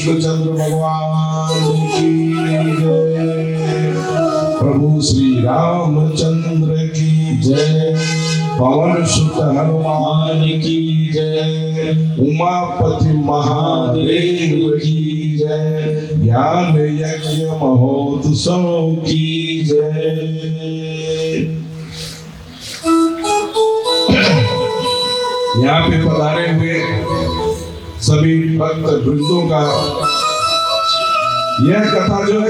कृष्णचंद्र भगवान की जय, प्रभु श्री रामचंद्र की जय, पवन सुत हनुमान की जय, उमापति महादेव की जय, ज्ञान यज्ञ महोत्सव की जय। यहाँ पे पधारे हुए सभी भक्त वृंदों का यह कथा जो है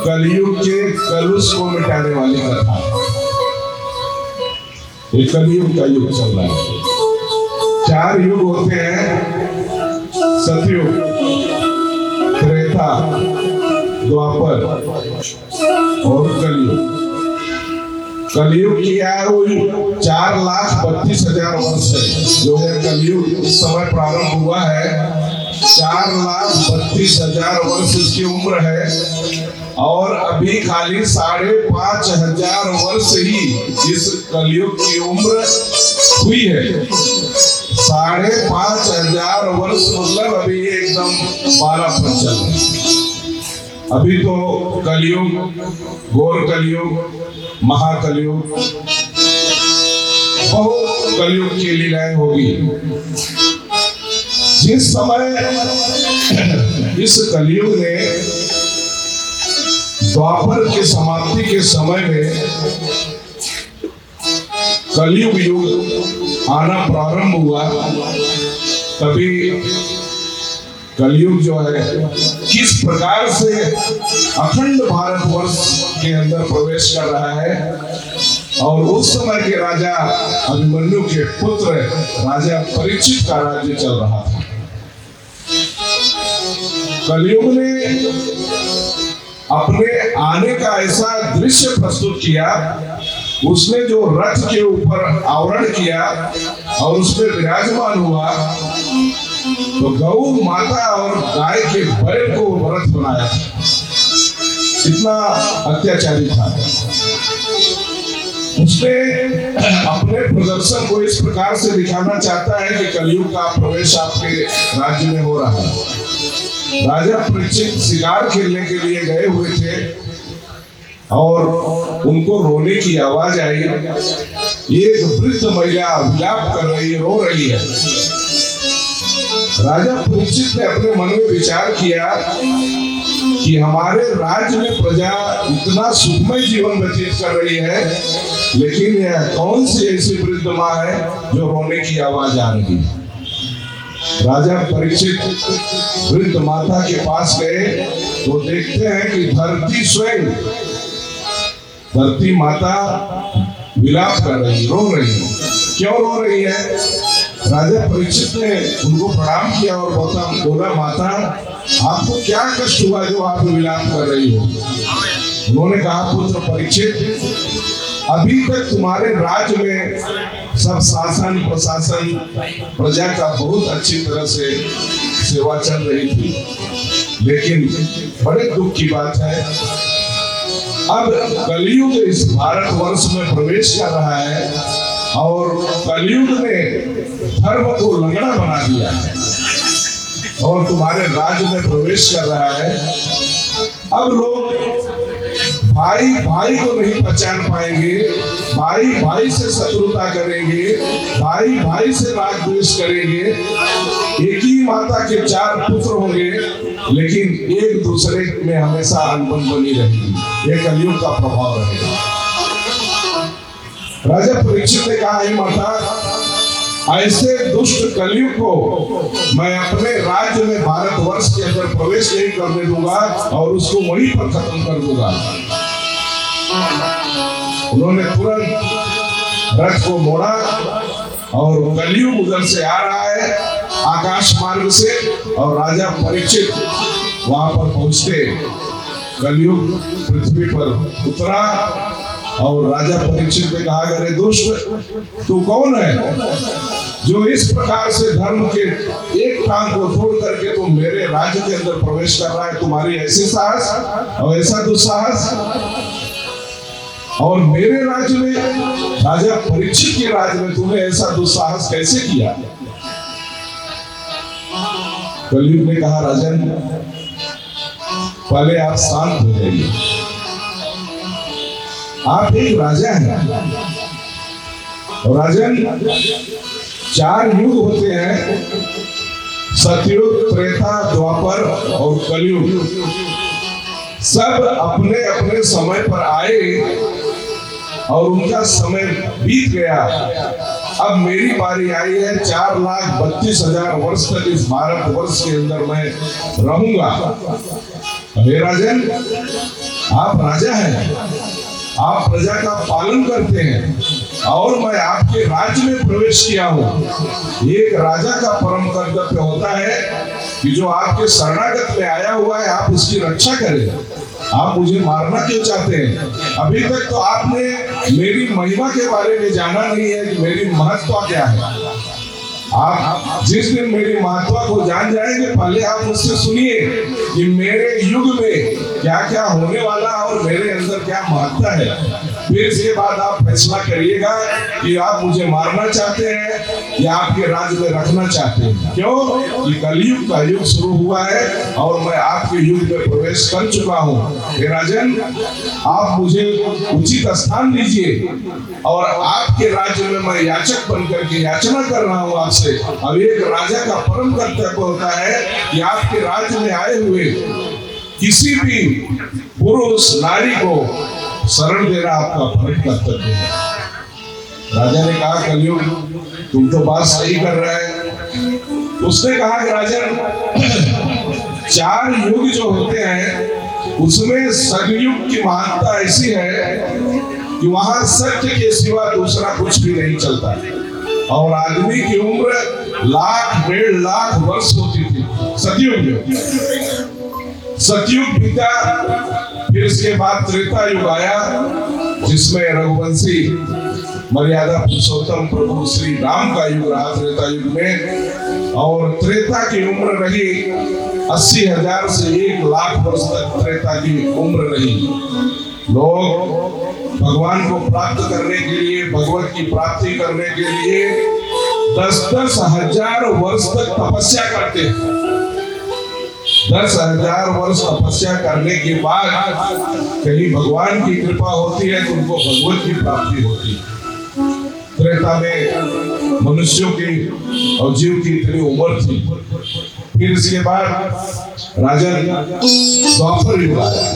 कलयुग के कलुष को मिटाने वाली कथा है। ये कलयुग का युग चल रहा है। 4 युग होते हैं, सतयुग, त्रेता, द्वापर और कलयुग। कलयुग की आयु 4,32,000 वर्ष है। जो है कलयुग इस समय प्रारंभ हुआ है, 4,32,000 वर्ष इसकी उम्र है और अभी खाली 5,500 वर्ष ही इस कलयुग की उम्र हुई है। 5,500 वर्ष मतलब अभी एकदम 12 चल रहे। अभी तो कलयुग, घोर कलयुग, महाकलयुग, बहुत कलयुग की लीलाएं होगी। जिस समय इस कलयुग ने द्वापर की समाप्ति के समय में कलयुग युग आना प्रारंभ हुआ, तभी कलयुग जो है किस प्रकार से अखंड भारतवर्ष के अंदर प्रवेश कर रहा है। और उस समय के राजा अभिमन्यु के पुत्र राजा परीक्षित का राज्य चल रहा था। कलयुग ने अपने आने का ऐसा दृश्य प्रस्तुत किया, उसने जो रथ के ऊपर आवरण किया और उसमें विराजमान हुआ, तो गौ माता और गाय के बैल को रथ बनाया। इतना अत्याचारी था। उसने अपने प्रदर्शन को इस प्रकार से दिखाना चाहता है कि कलयुग का प्रवेश आपके राज्य में हो रहा है। राजा परीक्षित शिकार खेलने के लिए गए हुए थे और उनको रोने की आवाज आई। एक वृद्ध महिला विलाप कर रही है, रो रही है। राजा परीक्षित ने अपने मन में विचार किया कि हमारे राज्य में प्रजा इतना सुखमय जीवन व्यतीत कर रही है, लेकिन यह कौन सी ऐसी वृद्ध माँ है जो रोने की आवाज आ रही है। राजा परीक्षित वृद्ध माता के पास गए तो देखते हैं कि धरती स्वयं, धरती माता विलाप कर रही, रो रही है। क्यों रो रही है? राजा परीक्षित ने उनको प्रणाम किया और बोला, माता आपको क्या कष्ट हुआ जो आप विलाप कर रही हो? उन्होंने कहा, पुत्र परीक्षित, अभी तक तुम्हारे राज्य में सब शासन प्रशासन प्रजा का बहुत अच्छी तरह से सेवा चल रही थी, लेकिन बड़े दुख की बात है, अब कलयुग इस भारतवर्ष में प्रवेश कर रहा है और कलयुग ने धर्म को लंगड़ा बना दिया है और तुम्हारे राज्य में प्रवेश कर रहा है। अब लोग भाई भाई को नहीं पहचान पाएंगे, भाई भाई से शत्रुता करेंगे, भाई भाई से राग द्वेष करेंगे। एक ही माता के 4 पुत्र होंगे, लेकिन एक दूसरे में हमेशा अनबन बनी रहेगी। ये कलयुग का प्रभाव रहेगा। राजा परीक्षित ने कहा, हे माता, ऐसे दुष्ट कलयुग को मैं अपने राज्य में भारतवर्ष के अंदर प्रवेश नहीं करने दूंगा और उसको वहीं पर खत्म कर दूंगा। उन्होंने तुरंत रथ को मोड़ा और कलयुग उधर से आ रहा है आकाश मार्ग से, और राजा परीक्षित वहां पर पहुंचते कलयुग पृथ्वी पर उतरा और राजा परीक्षित ने कहा, अरे दुष्ट, तू कौन है जो इस प्रकार से धर्म के एक टांग को तोड़ करके तुम मेरे राज्य के अंदर प्रवेश कर रहा है? तुम्हारी ऐसी साहस और ऐसा दुस्साहस, और मेरे राज्य में, राजा परीक्षित के राज्य में तुमने ऐसा दुस्साहस कैसे किया? कलयुग ने कहा राजन पहले आप शांत हो जाइए, आप एक राजा हैं और राजन 4 युग होते हैं, सतयुग, त्रेता, द्वापर और कलयुग। सब अपने अपने समय पर आए और उनका समय बीत गया। अब मेरी बारी आई है, 4,32,000 वर्ष तक इस भारत वर्ष के अंदर मैं रहूंगा। हे राजन, आप राजा हैं, आप प्रजा का पालन करते हैं और मैं आपके राज्य में प्रवेश किया हूं। एक राजा का परम कर्तव्य होता है कि जो आपके शरणागत में आया हुआ है आप उसकी रक्षा करें। आप मुझे मारना क्यों चाहते हैं? अभी तक तो आपने मेरी महिमा के बारे में जाना नहीं है कि मेरी महत्व क्या है। आप जिस दिन मेरी महत्व को जान जाएंगे, पहले आप मुझसे सुनिए कि मेरे युग में क्या क्या होने वाला और मेरे अंदर क्या महत्व है। फिर इसके बाद आप फैसला करिएगा कि आप मुझे मारना चाहते हैं या आपके राज्य में रखना चाहते हैं। क्यों? कि कलयुग का युग शुरू हुआ है और मैं आपके युग में प्रवेश कर चुका हूँ। हे राजन, आप मुझे उचित स्थान दीजिए और आपके राज्य में मैं याचक बनकर के याचना कर रहा हूँ आपसे। अब एक राजा का परम कर्तव्य होता है कि आपके राज्य में आए हुए किसी भी पुरुष नारी को शरण देना आपका परम कर्तव्य है। राजा ने कहा कलयुग तुम तो बात सही कर रहे हैं। उसने कहा कि राजन 4 युग जो होते हैं उसमें सतयुग की महानता ऐसी है कि वहां सत्य के सिवा दूसरा कुछ भी नहीं चलता और आदमी की उम्र 1,00,000 1.5 लाख वर्ष होती थी सतयुग में। सतयुग बीता, फिर इसके बाद त्रेता युग आया जिसमें रघुवंशी मर्यादा पुरुषोत्तम प्रभु श्री राम का युग रहा त्रेता युग में। और त्रेता की उम्र रही 80,000 से 1,00,000 वर्ष तक त्रेता की उम्र रही। लोग भगवान को प्राप्त करने के लिए, भगवत की प्राप्ति करने के लिए 10-10 हजार वर्ष तक तपस्या करते हैं। 10,000 वर्ष तपस्या करने के बाद कहीं भगवान की कृपा होती है तो उनको भगवत की प्राप्ति होती है। त्रेता में मनुष्यों की और जीव की इतनी उम्र थी। फिर इसके बाद राजा द्वापर युग आया।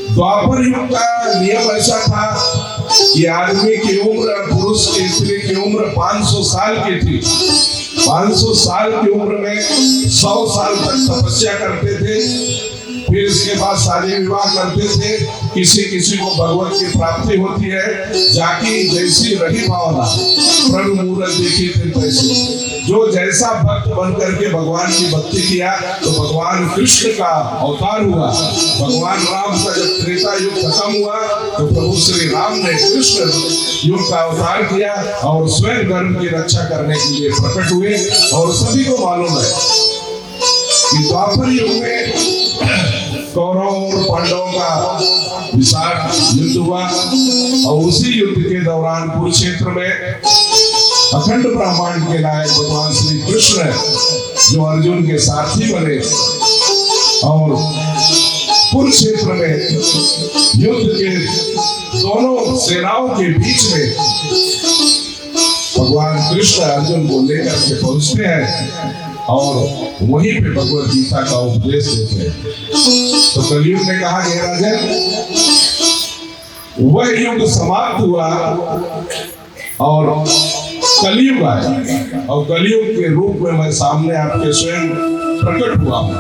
द्वापर युग का नियम ऐसा था कि आदमी की उम्र, पुरुष की, स्त्री की उम्र 500 साल की थी। 500 साल की उम्र में 100 साल तक तपस्या करते थे। फिर इसके बाद शादी विवाह करते थे। किसी किसी को भगवत की प्राप्ति होती है। जाकी जैसी रही भावना प्रभु मूरत देखी थे तैसी। जो जैसा भक्त बन करके भगवान की भक्ति किया तो भगवान कृष्ण का अवतार हुआ। भगवान राम का जब त्रेता युग खत्म हुआ तो प्रभु श्री राम ने कृष्ण युग का अवतार किया और स्वयं धर्म की रक्षा करने के लिए प्रकट हुए। और सभी को मालूम है कि द्वापर युग में कौरवों और पांडवों का विशाल युद्ध हुआ और उसी युद्ध के दौरान कुरुक्षेत्र में अखंड ब्रह्मांड के नायक भगवान श्री कृष्ण जो अर्जुन के सारथी बने और कुरुक्षेत्र में युद्ध के दोनों सेनाओं के बीच में भगवान कृष्ण अर्जुन को लेकर के पहुंचते हैं और वहीं पे भगवत गीता का उपदेश देते हैं। तो कलयुग ने कहा कि राजन वह युग समाप्त हुआ और कलयुग आया और कलयुग के रूप में मैं सामने आपके स्वयं प्रकट हुआ हूं।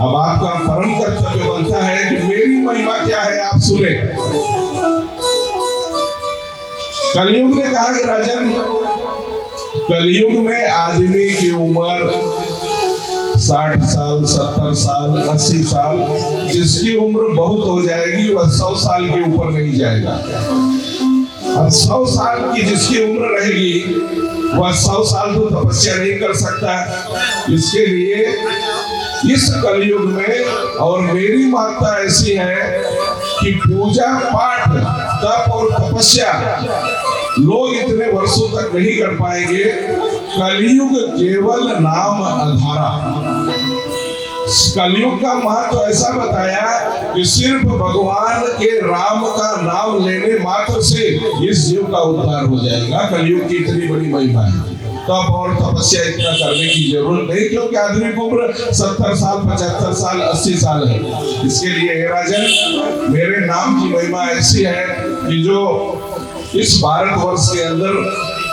अब आपका परम कर्तव्य बनता है कि मेरी महिमा क्या है आप सुने। कलयुग ने कहा कि राजन कलयुग में आदमी की उम्र 60 साल, 70 साल, 80 साल, जिसकी उम्र बहुत हो जाएगी वह 100 साल के ऊपर नहीं जाएगा। अब 100 साल की जिसकी उम्र रहेगी वह 100 साल तो तपस्या नहीं कर सकता। इसके लिए इस कलयुग में और मेरी महत्ता ऐसी है कि पूजा पाठ, तप और तपस्या लोग इतने वर्ष वर्षों तक नहीं कर पाएंगे। कलयुग केवल नाम आधारा। कलयुग का महत्व ऐसा बताया कि सिर्फ भगवान के राम का नाम लेने मात्र से इस जीव का उद्धार हो जाएगा। कलयुग की इतनी बड़ी महिमा है। तब और तपस्या इतना करने की जरूरत नहीं, क्योंकि आदमी की उम्र 70 साल, 75 साल, 80 साल है। इसके लिए हे राजन, मेरे नाम की महिमा ऐसी है कि जो इस भारतवर्ष के अंदर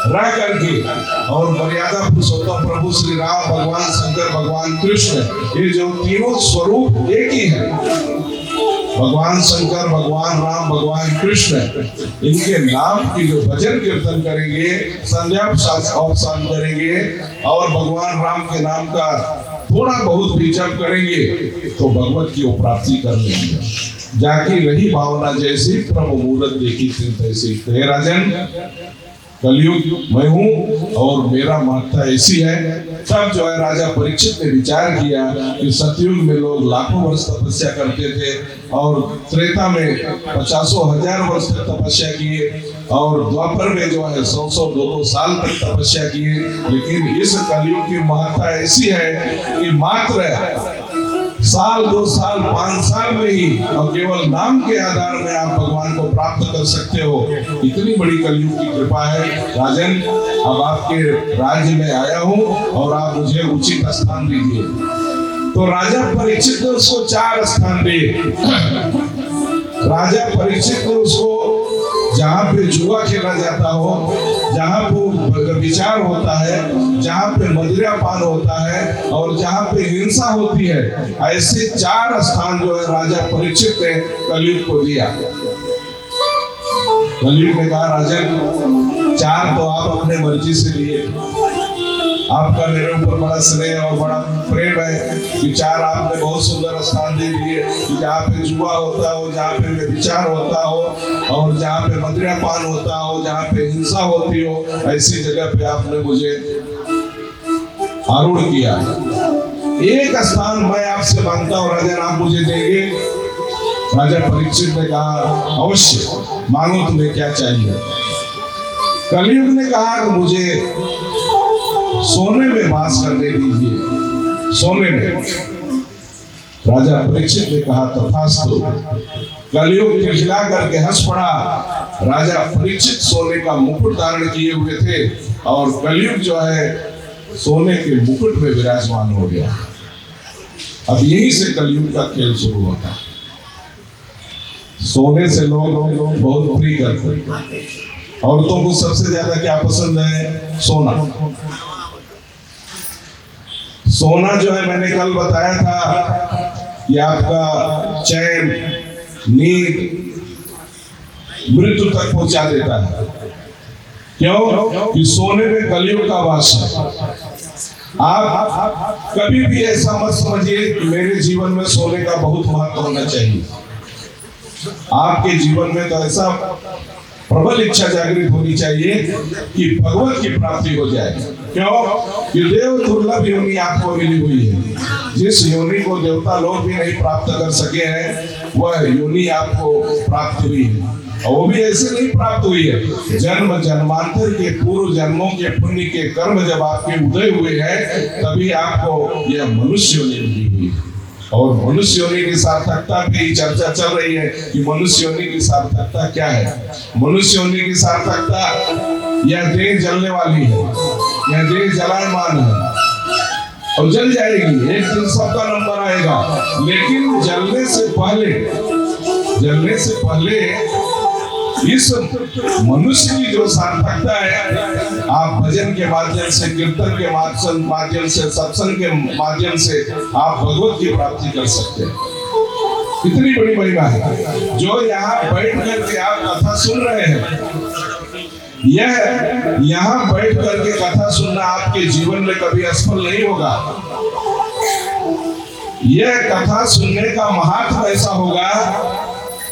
रह करके और मर्यादा पुरुषोत्तम प्रभु श्री राम, भगवान शंकर, भगवान कृष्ण, ये जो तीनों स्वरूप एक ही है, भगवान शंकर, भगवान राम, भगवान कृष्ण, इनके नाम की जो भजन कीर्तन करेंगे, संध्या अवसान करेंगे और भगवान राम के नाम का थोड़ा बहुत भी जप करेंगे तो भगवत की प्राप्ति कर लेंगे। जाकी रही भावना जैसी, प्रभु मूरत देखी तैसी। तो हे राजन, कलयुग मैं हूँ और मेरा महत्ता ऐसी है। तब जो है राजा परीक्षित ने विचार किया कि सतयुग में लोग लाखों वर्ष तपस्या करते थे और त्रेता में 50,000 वर्ष तक तपस्या किए और द्वापर में जो है 100 200 साल तक तपस्या किए। लेकिन इस कलयुग की महत्ता ऐसी है कि मात्र साल, 2 साल, 5 साल में ही और केवल नाम के आधार में आप भगवान को प्राप्त कर सकते हो। इतनी बड़ी कलयुग की कृपा है। राजन, अब आपके राज्य में आया हूँ और आप मुझे उचित स्थान दीजिए। तो राजा परीक्षित ने उसको 4 स्थान दिए। राजा परीक्षित ने उसको जहाँ पे जुआ खेला जाता हो, जहाँ पे विचार होता है, जहाँ पे मदिरापान होता है और जहाँ पे हिंसा होती है, ऐसे 4 स्थान जो है राजा परीक्षित ने कलयुग को दिया। कलयुग ने कहा, राजन 4 तो आप अपने मर्जी से लिए, आपका मेरे ऊपर बड़ा स्नेह और बड़ा प्रेम है कि 4 आपने बहुत सुंदर स्थान दे दिए कि जहाँ पे जुआ होता हो, जहाँ पे विचार होता हो और जहाँ पे मदिरापान होता हो, जहाँ पे हिंसा होती हो, ऐसी जगह पे आपने मुझे आरूढ़ किया। एक स्थान मैं आपसे मांगता हूँ राजन, आप मुझे देंगे? राजा परीक्षित ने कहा, अवश्य, मांगो, तुम्हें क्या चाहिए? कलयुग ने कहा कि मुझे सोने में वास करने दीजिए, सोने में। राजा परीक्षित ने कहा, तथास्तु। कलयुग खिलखिला करके हंस पड़ा। राजा परीक्षित सोने का मुकुट धारण किए हुए थे और कलयुग जो है सोने के मुकुट में विराजमान हो गया। अब यहीं से कलयुग का खेल शुरू होता है। सोने से लोग बहुत प्रिय करते हैं। औरतों को सबसे ज्यादा क्या पसंद है? सोना। सोना जो है, मैंने कल बताया था कि आपका चैन, नींद, मृत्यु तक पहुंचा देता है। क्यों? कि सोने में कलयुग का वास है। आप कभी भी ऐसा मत समझिए कि मेरे जीवन में सोने का बहुत महत्व होना चाहिए। आपके जीवन में तो ऐसा प्रबल इच्छा जागृत होनी चाहिए कि भगवत की प्राप्ति हो जाए। क्यों? कि देव दुर्लभ योनि आपको मिली हुई है। जिस योनि को देवता लोग भी नहीं प्राप्त कर सके हैं, वह योनि आपको प्राप्त हुई है। और वो भी ऐसे नहीं प्राप्त हुई है, जन्म जन्मांतर के पूर्व जन्मों के पुण्य के कर्म जब आपके उदय हुए हैं, तभी आपको यह मनुष्य योनि मिली हुई है। और मनुष्य योनि की सार्थकता पे ही चर्चा चल रही है कि मनुष्य योनि की सार्थकता क्या है। मनुष्य योनि की सार्थकता, यह देह जलने वाली है, यह देह जलायमान है और जल जाएगी, एक दिन सबका नंबर आएगा। लेकिन जलने से पहले इस मनुष्य की जो सार्थकता है, आप भजन के माध्यम से, कीर्तन के माध्यम से, सत्संग के माध्यम से आप भगवत की प्राप्ति कर सकते हैं। इतनी बड़ी महिमा है। जो यहाँ बैठ करके आप कथा सुन रहे हैं, यह यहाँ बैठ करके कथा सुनना आपके जीवन में कभी असफल नहीं होगा। यह कथा सुनने का महत्व ऐसा होगा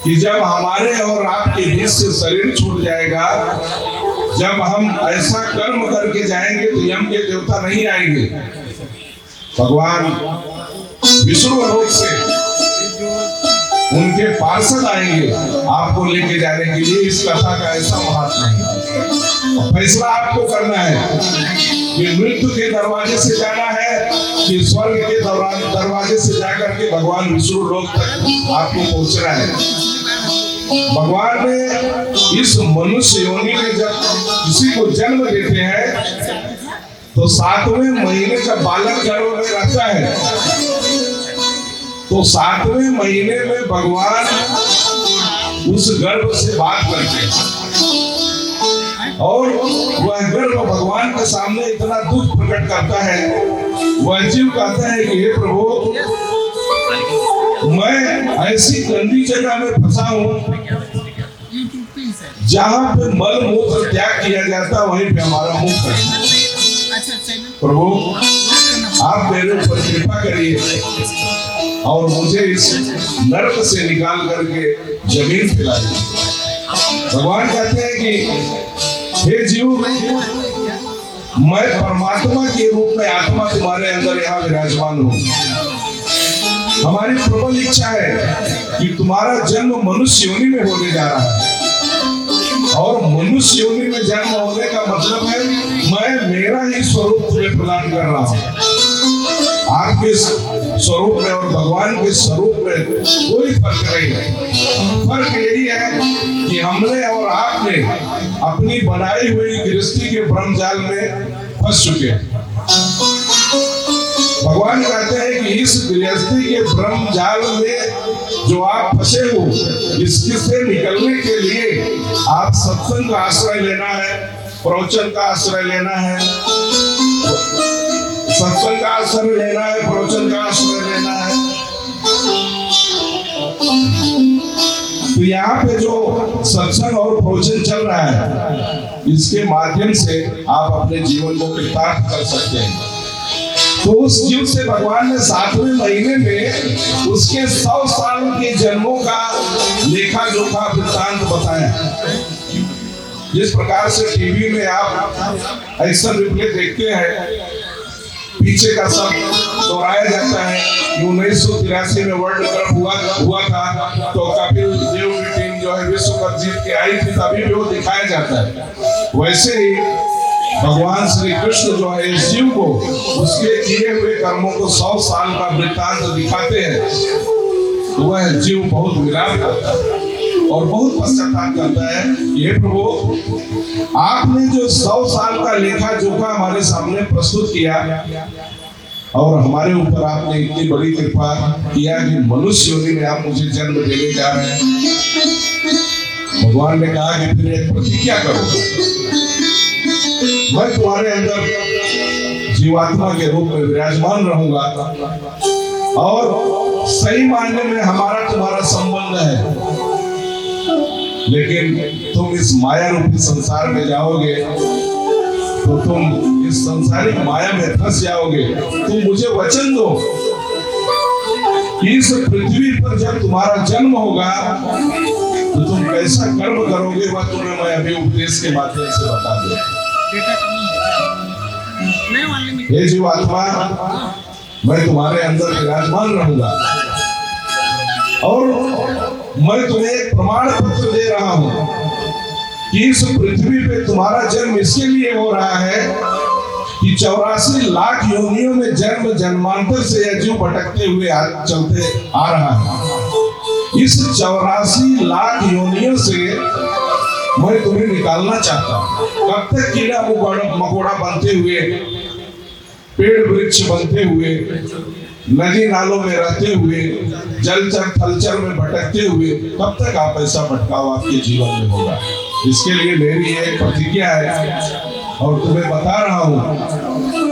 कि जब हमारे और आपके बीच से शरीर छूट जाएगा, जब हम ऐसा कर्म करके जाएंगे तो यम के देवता नहीं आएंगे। भगवान विष्णु लोक से उनके पार्षद आएंगे आपको लेके जाने के लिए। इस कथा का ऐसा महत्व है। फैसला आपको करना है कि मृत्यु के दरवाजे से जाना है कि स्वर्ग के दरवाजे से जाकर के भगवान विष्णु लोक तक आपको पहुंचना है। भगवान ने इस मनुष्य योनि में जब किसी को जन्म देते हैं तो 7वें महीने जब बालक गर्भ में रहता है तो 7वें महीने में भगवान उस गर्भ से बात करते हैं और वह गर्भ भगवान के सामने इतना दुख प्रकट करता है। वह जीव कहता है कि हे प्रभु, मैं ऐसी गंदी जगह में फंसा हूं जहां पे मल मूत्र त्याग किया जाता वहीं पे हमारा मुख है। प्रभु, आप मेरे ऊपर कृपा करिए और मुझे इस नरक से निकाल करके जमीन खिलाइए। भगवान कहते हैं कि हे जीव, मैं परमात्मा के रूप में आत्मा तुम्हारे अंदर यहाँ विराजमान हूँ। हमारी प्रबल इच्छा है कि तुम्हारा जन्म मनुष्य योनि में होने जा रहा है और मनुष्य योनि में जन्म होने का मतलब है मैं मेरा ही स्वरूप तुम्हें प्रदान कर रहा हूँ। आपके स्वरूप में और भगवान के स्वरूप में कोई फर्क नहीं है। फर्क यही है कि हमने और आपने अपनी बनाई हुई गृहस्थी के ब्रह्मजाल में फंस चुके हैं। भगवान कहते हैं कि इस गृहस्थी के ब्रह्मजाल में जो आप फंसे हो, इससे निकलने के लिए आप सत्संग का आश्रय लेना है, प्रवचन का आश्रय लेना है, सत्संग का आश्रय लेना है, प्रवचन का आश्रय लेना है। तो यहाँ पे जो सत्संग और प्रवचन चल रहा है, इसके माध्यम से आप अपने जीवन को कृतार्थ कर सकते हैं। तो उस जीव से भगवान ने 7वें महीने में उसके 100 साल के जन्मों का लेखा जोखा वृत्तांत बताया। जिस प्रकार से टीवी में आप एक्शन रिप्ले देखते हैं, पीछे का सब दोहराया जाता है कि 1983 में वर्ल्ड कप हुआ था तो कपिल देव की टीम जो है विश्व कप जीत के आई थी, तभी भी वो दिखाया जाता है। वैसे ही भगवान श्री कृष्ण जो है इस जीव को उसके किए हुए कर्मों को 100 साल का वृत्तांत दिखाते हैं। वह जीव बहुत विलाप करता है और बहुत पश्चाताप करता है, ये प्रभु, आपने जो 100 साल का लेखा जोखा हमारे सामने प्रस्तुत किया और हमारे ऊपर आपने इतनी बड़ी कृपा किया कि मनुष्य योनि में आप मुझे जन्म देने जा रहे हैं। भगवान ने कहा कि फिर एक प्रतिज्ञा करो, मैं तुम्हारे अंदर जीवात्मा के रूप में विराजमान रहूंगा और सही मायने में हमारा तुम्हारा संबंध है, लेकिन तुम इस माया रूपी संसार में जाओगे तो तुम इस संसारिक माया में फंस जाओगे। तुम मुझे वचन दो कि इस पृथ्वी पर जब तुम्हारा जन्म होगा तो तुम कैसा कर्म करोगे, वह तुम्हें मैं अभी उपदेश के माध्यम से बता दूं। हे जीवात्मा, मैं तुम्हारे अंदर विराजमान रहूंगा और मैं तुम्हें एक प्रमाण पत्र दे रहा हूं कि इस पृथ्वी पे तुम्हारा जन्म इसके लिए हो रहा है कि 84 लाख योनियों में जन्म जन्मांतर से यह जीव भटकते हुए चलते आ रहा है। इस 84 लाख योनियों से मैं तुम्हें निकालना चाहता हूँ। कब तक कीड़ा मकोड़ा बनते हुए, पेड़ वृक्ष बनते हुए, नदी नालों में रहते हुए, जलचर थलचर में भटकते हुए, कब तक आप ऐसा भटकाव आपके जीवन में होगा। इसके लिए मेरी एक प्रतिज्ञा है और तुम्हें बता रहा हूँ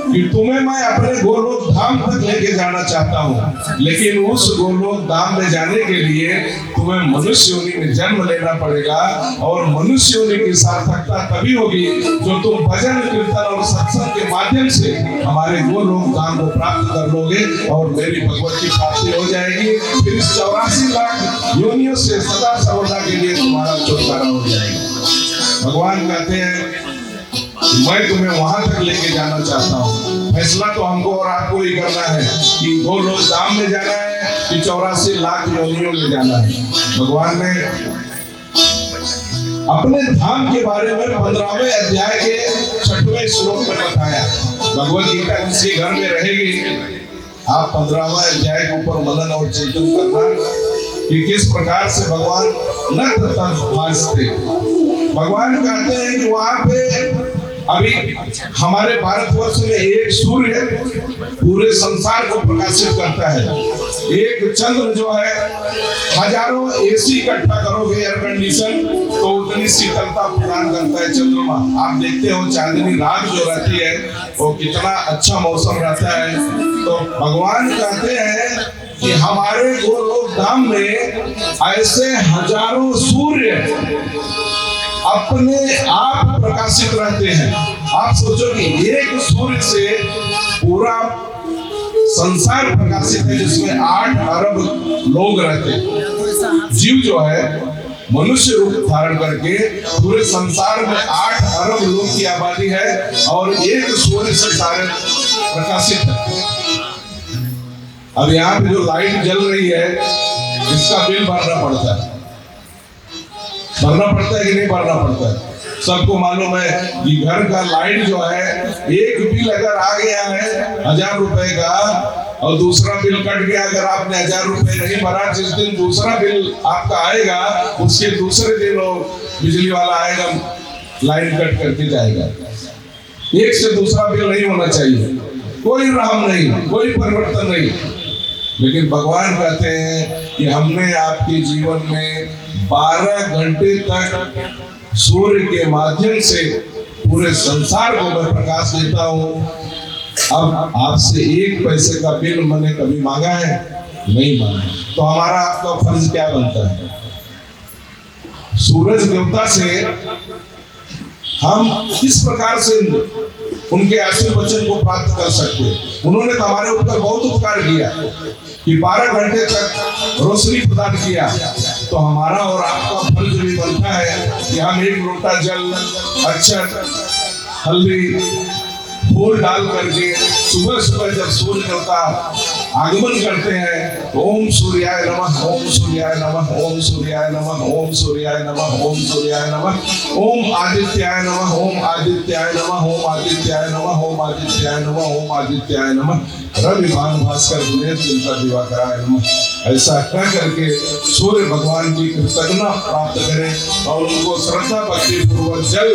कि तुम्हें मैं अपने गोलोक धाम तक लेके जाना चाहता हूँ, लेकिन उस गोलोक धाम में जाने के लिए तुम्हें मनुष्य योनि में जन्म लेना पड़ेगा और मनुष्य योनि की सार्थकता तभी होगी जो तुम भजन कीर्तन और सत्संग के माध्यम से हमारे गोलोक धाम को प्राप्त कर लोगे और मेरी भगवत की प्राप्ति हो जाएगी। फिर इस 84 लाख योनियों से सदा सर्वदा के लिए तुम्हारा छुटकारा हो जाएगा। भगवान कहते हैं मैं तुम्हें वहां तक लेके जाना चाहता हूँ। फैसला तो हमको और आपको ही करना है कि गोलोक धाम में जाना है कि 84 लाख योनियों में जाना है। भगवान ने अपने धाम के बारे में 15वें अध्याय के 6वें श्लोक में बताया। भगवत गीता जिसके घर में रहेगी, आप 15वां अध्याय के ऊपर मनन और चिंतन करना कि किस प्रकार से भगवान न भासते। भगवान कहते हैं कि वहां पे अभी हमारे भारतवर्ष में एक सूर्य पूरे संसार को प्रकाशित करता है। एक चंद्र जो है, हजारों एसी इकट्ठा करोगे एयर कंडीशन तो उतनी शीतलता प्रदान करता है चंद्रमा। आप देखते हो चांदनी रात जो रहती है वो कितना अच्छा मौसम रहता है। तो भगवान कहते हैं कि हमारे गोलोक धाम में ऐसे हजारों सूर्य अपने आप प्रकाशित रहते हैं। आप सोचो कि एक सूर्य से पूरा संसार प्रकाशित है, जिसमें 8 अरब लोग रहते हैं। जीव जो है मनुष्य रूप धारण करके पूरे संसार में 8 अरब लोग की आबादी है और एक सूर्य से सारे प्रकाशित है। अब यहाँ पे जो लाइट जल रही है इसका बिल भरना पड़ता है। भरना पड़ता है कि नहीं भरना पड़ता है? सबको मालूम है कि घर का लाइट जो है, एक बिल अगर आ गया है 1000 रुपए का और दूसरा बिल कट गया, अगर आपने 1000 रुपए नहीं भरा, जिस दिन दूसरा बिल आपका आएगा उसके दूसरे दिन बिजली वाला आएगा, लाइन कट करके जाएगा। एक से दूसरा बिल नहीं होना चाहिए, कोई रहम नहीं, कोई परिवर्तन नहीं। लेकिन भगवान कहते हैं कि हमने आपके जीवन में 12 घंटे तक सूर्य के माध्यम से पूरे संसार को मैं प्रकाश देता हूँ। अब आपसे 1 पैसे का बिल मैंने कभी मांगा है? नहीं मांगा। तो हमारा आपका फर्ज क्या बनता है? सूरज देवता से हम किस प्रकार से उनके आशीर्वचन को प्राप्त कर सकते हैं? उन्होंने तो हमारे ऊपर बहुत उपकार किया कि 12 घंटे तक रोशनी प्रदान किया। तो हमारा और आपका फर्ज भी बनता है कि हम 1 लोटा जल, अक्षत, हल्दी, फूल डाल करके सुबह सुबह जब सूर्य देवता आगमन करते हैं तो ओम सूर्याय नमः, ओम सूर्याय नमः, ओम सूर्याय नमः, ओम सूर्याय नमः, ओम सूर्याय नमः, ओम आदित्याय नमः, ओम आदित्याय नमः, ओम आदित्याय नमः, ओम आदित्याय नमः, ओम आदित्याय नमः, रवि भानु भास्कर गुणेश चिंता दिवाकराय नमः। ऐसा कह करके सूर्य भगवान की कृतज्ञता प्राप्त करें और उनको श्रद्धा भक्ति पूर्वक जल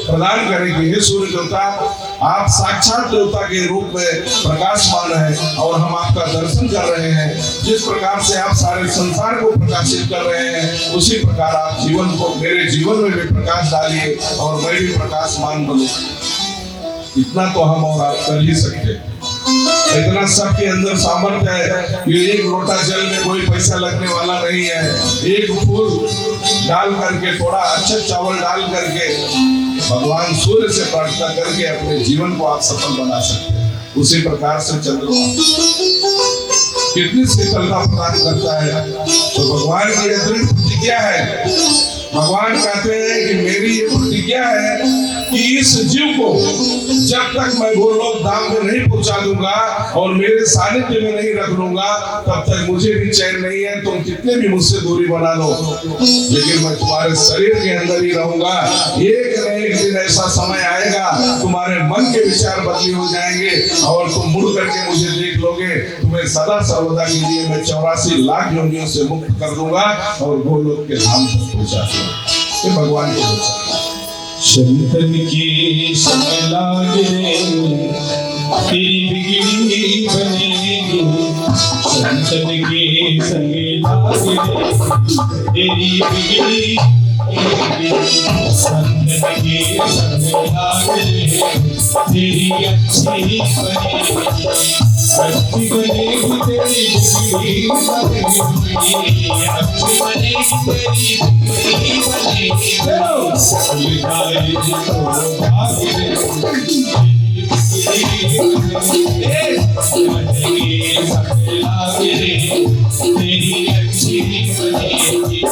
प्रदान करें कि हे सूर्य देवता, आप साक्षात देवता के रूप में प्रकाशमान है और हम आपका दर्शन कर रहे हैं। जिस प्रकार से आप सारे संसार को प्रकाशित कर रहे हैं, उसी प्रकार आप जीवन को, मेरे जीवन में भी प्रकाश डालिए और मैं भी प्रकाशमान बनूं। इतना तो हम और आप कर ही सकते हैं। इतना सबके अंदर सामर्थ्य है कि 1 लोटा जल में कोई पैसा लगने वाला नहीं है। 1 फूल डाल करके, थोड़ा अच्छा चावल डाल करके भगवान सूर्य से प्रार्थना करके अपने जीवन को आप सफल बना सकते हैं। उसी प्रकार से चंद्रमा कितनी शीतलता प्रदान करता है। तो भगवान की अतिरिक्त प्रतिज्ञा है। भगवान कहते हैं कि मेरी ये प्रतिज्ञा है कि इस जीव को जब तक मैं गोलोक धाम में नहीं पहुंचा दूंगा और मेरे सानिध्य में नहीं रख लूंगा, तब तक मुझे भी चैन नहीं है। तुम कितने भी मुझसे दूरी बना लो, लेकिन मैं तुम्हारे शरीर के अंदर ही रहूंगा। एक न एक दिन ऐसा समय आएगा, तुम्हारे मन के विचार बदली हो जाएंगे और तुम मुड़ करके मुझे देख लोगे। तुम्हें सदा सर्वदा के लिए मैं 84 लाख योनियों से मुक्त कर दूंगा और गोलोक के धाम तक पहुंचा दूंगा। ये भगवान के वचन। शंतन की समय लागे तेरी बिगड़ी बनेगी, शंतन की समय लागे तेरी बिगड़ी, शंतन की समय लागे तेरी अच्छी बनेगी, अच्छी बनेगी तेरी बिगड़ी बनेगी, अच्छी बनेगी तेरी बिगड़ी बनेगी। तेरी अच्छी बनेगी।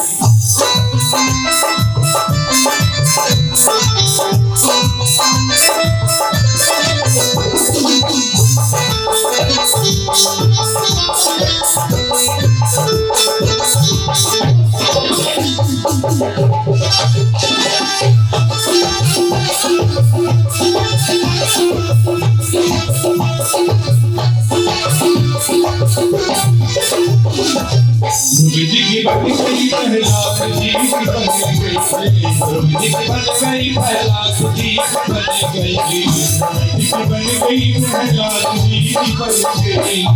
बन गई प्रहलाद जी बन गई, द्रौपदी बन गई प्रहलाद जी बन गई, द्रौपदी बन गई प्रहलाद जी बन गई, द्रौपदी बन गई प्रहलाद जी बन गई।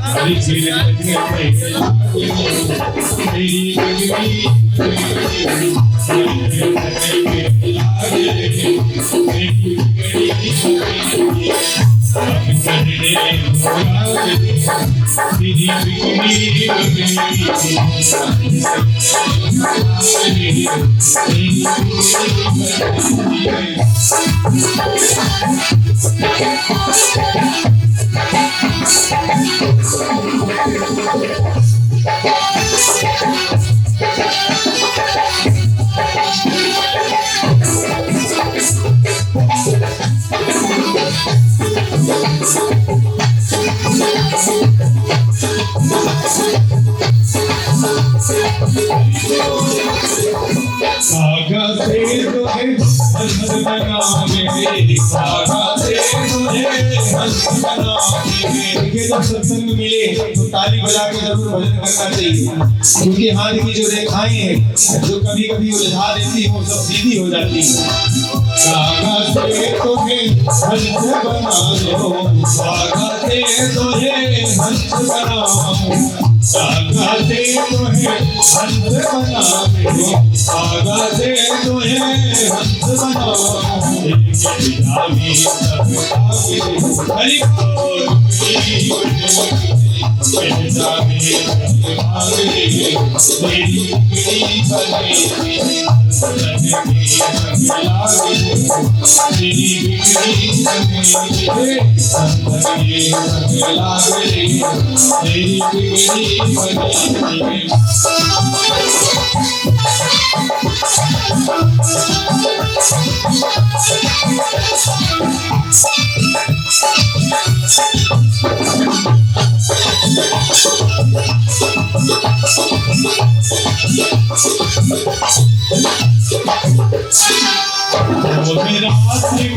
हरि श्री कृष्ण मेरी बिगड़ी सागा से तुझे हंस बनावे, सागा से तुझे हंस बनावे। देखिए जब सत्संग मिले तो ताली बजा के जरूर भजन करना चाहिए, क्योंकि हाथ की जो रेखाएं हैं जो कभी कभी उलझा देती है वो सब सीधी हो जाती है। सागा से तुझे हंस बनाओ, सागा से तुझे हंस बनाओ, सागा से तुझे हंस बनाओ, सागा से तुझे हंस बनाओ। हरि बोल रात में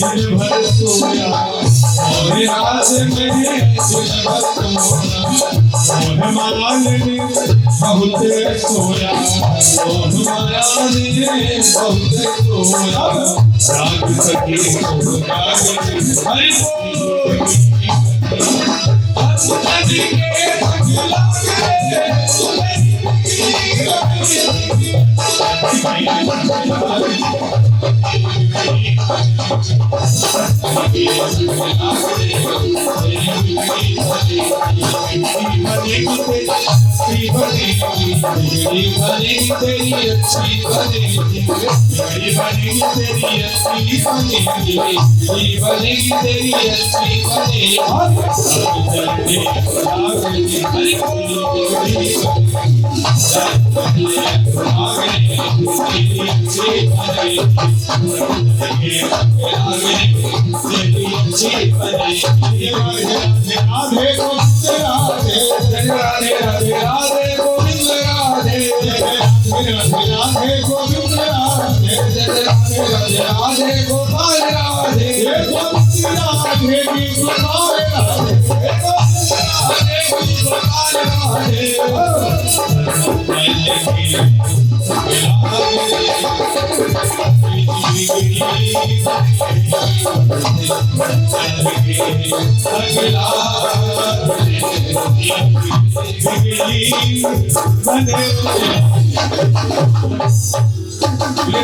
दिन भर सोया, और रात में दिन भर सोया, माला ने बहुत सोया, माला ने बहुत सोया, रात सखी हरि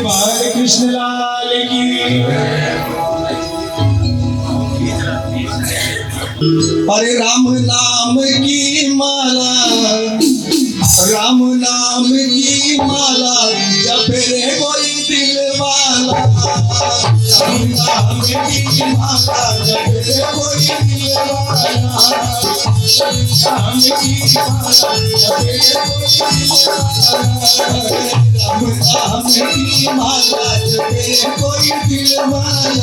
बाल कृष्ण लाल की। अरे राम नाम की माला, राम नाम की माला जप रे कोई दिल वाला, राम नाम की माला जप रे कोई दिल वाला, राम की माला जप रे कोई दिल वाला, राम नाम की माला जप रे कोई दिल वाला,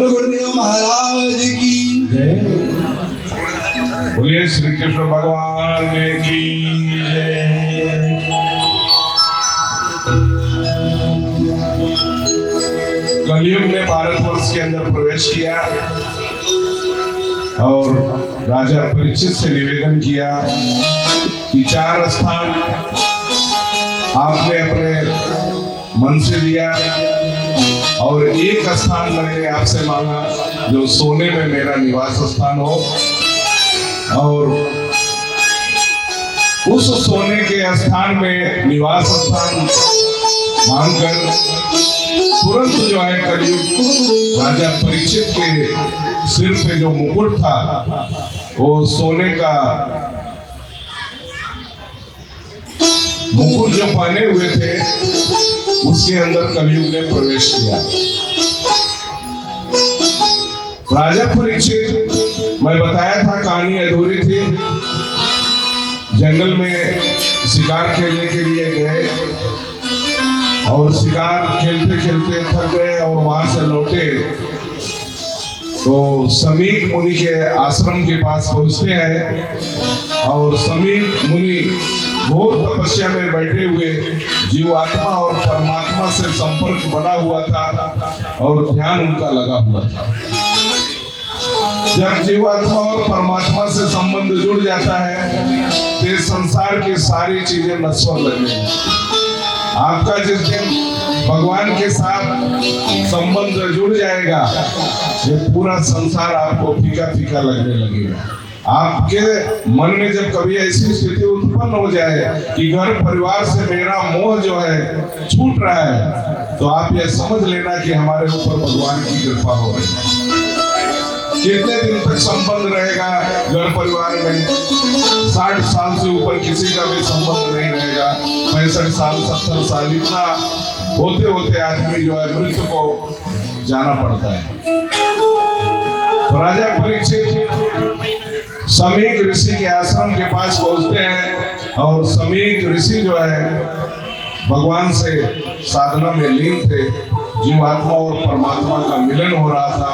गुरुदेव महाराज की बोलिए श्री कृष्ण भगवान की जय। कलयुग ने भारतवर्ष के अंदर प्रवेश किया और राजा परीक्षित से निवेदन किया कि 4 स्थान आपने अपने मन से दिया और एक स्थान मैंने आपसे मांगा जो सोने में मेरा निवास स्थान हो, और उस सोने के स्थान में निवास स्थान मांगकर तुरंत जो है कलयुग राजा परीक्षित के सिर पे जो मुकुट था वो सोने का मुकुट जो पहने हुए थे उसके अंदर कलयुग ने प्रवेश किया। राजा परीक्षित, मैं बताया था कहानी अधूरी थी, जंगल में शिकार खेलने के लिए गए और शिकार खेलते खेलते थक गए और वहां से लौटे तो समीक मुनि के आश्रम के पास पहुंचते हैं और समीक मुनि घोर तपस्या में बैठे हुए जीवात्मा और परमात्मा से संपर्क बना हुआ था और ध्यान उनका लगा हुआ था। जब जीवात्मा और परमात्मा से संबंध जुड़ जाता है तो संसार की सारी चीजें नश्वर लगने। आपका जिस दिन भगवान के साथ संबंध जुड़ जाएगा ये पूरा संसार आपको फीका फीका लगने लगेगा। आपके मन में जब कभी ऐसी स्थिति उत्पन्न हो जाए कि घर परिवार से मेरा मोह जो है छूट रहा है तो आप ये समझ लेना कि हमारे ऊपर भगवान की कृपा हो रही है। कितने दिन तक संबंध रहेगा घर परिवार में? 60 साल से ऊपर किसी का भी संबंध नहीं रहेगा। 65 साल 70 साल इतना होते होते आदमी जो है मृत्यु को जाना पड़ता है। तो राजा परीक्षित समीक ऋषि के आश्रम के पास पहुंचते हैं और समीक ऋषि जो है भगवान से साधना में लीन थे। जीवात्मा और परमात्मा का मिलन हो रहा था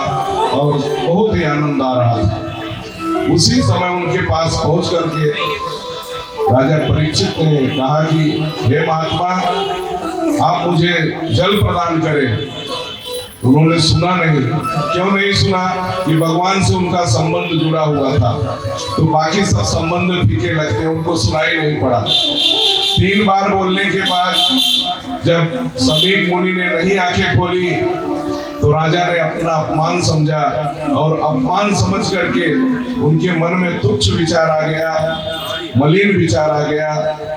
और बहुत ही आनंद आ रहा था। उसी समय उनके पास पहुंच करके राजा परीक्षित ने कहा कि हे महात्मा आप मुझे जल प्रदान करें। उन्होंने सुना नहीं। क्यों नहीं सुना? कि भगवान से उनका संबंध जुड़ा हुआ था तो बाकी सब संबंध फीके लगते, उनको सुनाई नहीं पड़ा। 3 बार बोलने के बाद जब समीक मुनि ने नहीं आंखें खोली तो राजा ने अपना अपमान समझा और अपमान समझ करके उनके मन में तुच्छ विचार आ गया, मलिन विचार आ गया।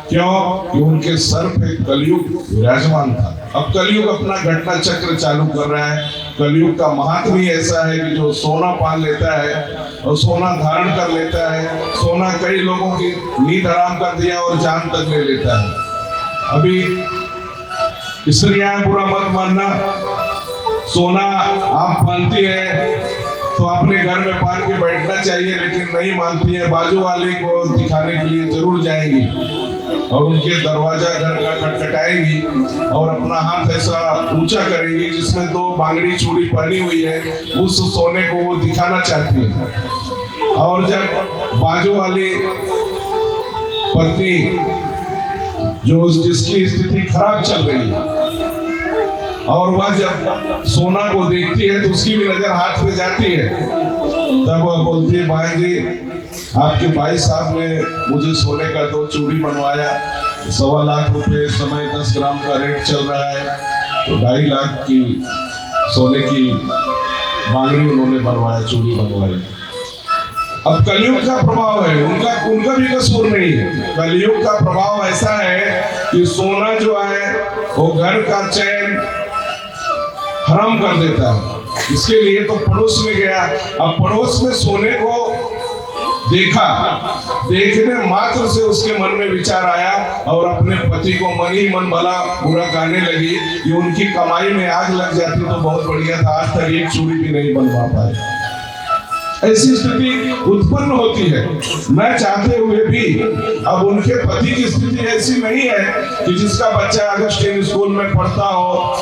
क्यों? कि उनके सर पे कलयुग विराजमान था। अब कलयुग अपना घटना चक्र चालू कर रहा है। कलयुग का महात्म ही ऐसा है कि जो सोना पान लेता है और सोना धारण कर लेता है। सोना कई लोगों की नींद हराम कर दिया और जान तक ले लेता है। अभी स्त्रियां बुरा मत मानना, सोना आप मानती है तो अपने घर में पान के बैठना चाहिए, लेकिन नहीं मानती है बाजू वाले को दिखाने के लिए जरूर जाएंगी और उनके दरवाजा घर का खटखटाएंगी और अपना हाथ ऐसा ऊंचा करेंगी जिसमें 2 बांगड़ी चूड़ी पहनी हुई है, उस सोने को वो दिखाना चाहती है। और जब बाजू वाली पत्नी जो जिसकी स्थिति खराब चल रही है और वह जब सोना को देखती है तो उसकी भी नजर हाथ पे जाती है, तब वह बोलती है भाई जी आपके भाई साहब ने मुझे सोने का 2 चूड़ी बनवाया, 1.25 लाख रुपए इस समय 10 ग्राम का रेट चल रहा है, तो 2.5 लाख की सोने की बांगड़ी उन्होंने बनवाया, चूड़ी बनवाई। अब कलयुग का प्रभाव है, उनका भी कसूर नहीं है। कलयुग का प्रभाव ऐसा है कि सोना जो है वो घर का चैन हराम कर देता है। इसके लिए तो पड़ोस में गया। अब पड़ोस में सोने को देखा, देखने मात्र से उसके मन में विचार आया और अपने पति को मन ही मन भला बुरा कहने लगी कि उनकी कमाई में आग लग जाती तो बहुत बढ़िया था, आज तक एक चूड़ी भी नहीं बनवा पाए। ऐसी स्थिति उत्पन्न होती है न चाहते हुए भी। अब उनके पति की स्थिति ऐसी नहीं है कि जिसका बच्चा अगस्टीन स्कूल में पढ़ता हो,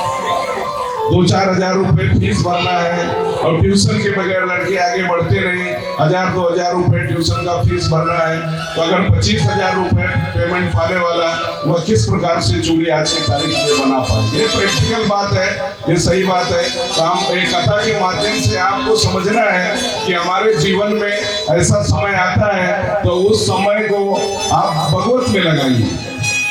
2-4 हजार रुपए फीस भरना है और ट्यूशन के बगैर लड़के आगे बढ़ते नहीं, 1000-2 हजार रुपए ट्यूशन का फीस भरना है, तो अगर 25,000 रुपए पेमेंट पाने वाला वह किस प्रकार से चूड़ी आज की तारीख में बना पाए? ये प्रैक्टिकल बात है, ये सही बात है। तो हम एक कथा के माध्यम से आपको समझना है कि हमारे जीवन में ऐसा समय आता है तो उस समय को आप भगवत में लगाइए।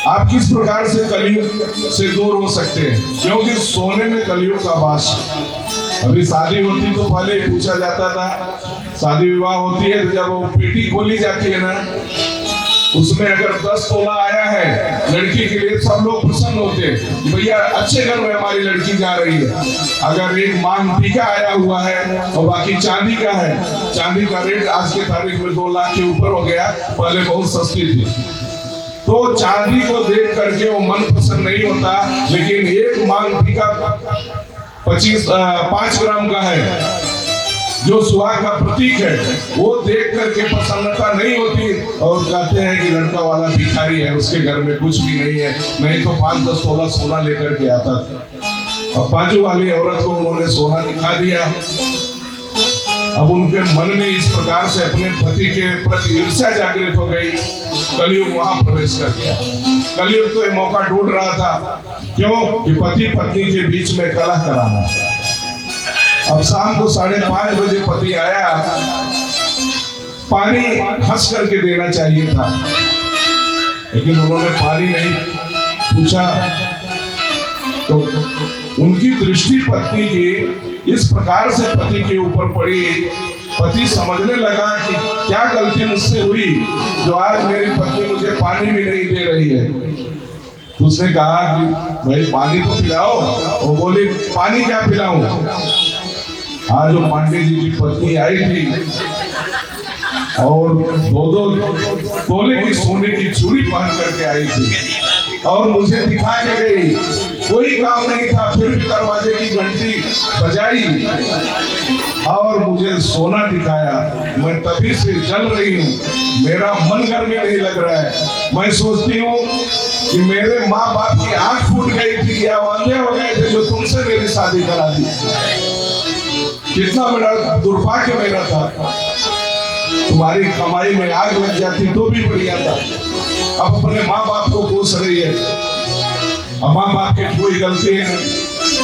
आप किस प्रकार से कलयुग से दूर हो सकते हैं, क्योंकि सोने में कलयुग का वास। अभी शादी होती तो पहले पूछा जाता था, शादी विवाह होती है तो जब वो पेटी खोली जाती है ना, उसमें अगर 10 तोला आया है लड़की के लिए सब लोग प्रसन्न होते हैं कि भैया अच्छे घर में हमारी लड़की जा रही है। अगर एक मांग टीका आया हुआ है और बाकी चांदी का है, चांदी का रेट आज के तारीख में 2 लाख के ऊपर हो गया, पहले बहुत सस्ती थी, तो चांदी को देख करके वो मन प्रसन्न नहीं होता। लेकिन एक मांग टीका 5 ग्राम का है जो सुहाग का प्रतीक है, वो देख करके प्रसन्नता नहीं होती और कहते हैं कि लड़का वाला भिखारी है, उसके घर में कुछ भी नहीं है, नहीं तो 5-10 तोला सोना लेकर के आता था। और बाजू वाली औरत को उन्होंने सोना दिखा दिया अब उनके मन में इस प्रकार से अपने पति के प्रति ईर्ष्या जागृत हो गई। कलयुग वहां प्रवेश कर गया। कलयुग तो ये मौका ढूंढ रहा था, क्यों कि पति पत्नी के बीच में कलह कराना। अब शाम को 5:30 बजे पति आया, पानी हंस करके देना चाहिए था, लेकिन उन्होंने पानी नहीं पूछा। तो उनकी दृष्टि पत्नी की इस प्रकार से पति के ऊपर पड़ी। पति समझने लगा कि क्या गलती मुझसे हुई जो आज मेरी पत्नी मुझे पानी भी नहीं दे रही है। तो उसने कहा कि भाई पानी तो पिलाओ। वो बोली पानी क्या पिलाऊं। आज वो पांडे जी की पत्नी आई थी और 2 तोले की सोने की चूड़ी पहन करके आई थी और मुझे दिखा के गई। कोई काम नहीं था, फिर भी दरवाजे की घंटी बजाई और मुझे सोना दिखाया। मैं तभी से जल रही हूँ, मेरा मन घर में नहीं लग रहा है। मैं सोचती हूँ कि मेरे माँ बाप की आंख फूट गई थी या अंधे हो गए थे जो तुमसे मेरी शादी करा दी। कितना बड़ा दुर्भाग्य मेरा था। तुम्हारी कमाई में आग लग जाती तो भी बढ़िया था। अब अपने माँ बाप को कोस रही है। अब माँ बाप की कोई गलती है,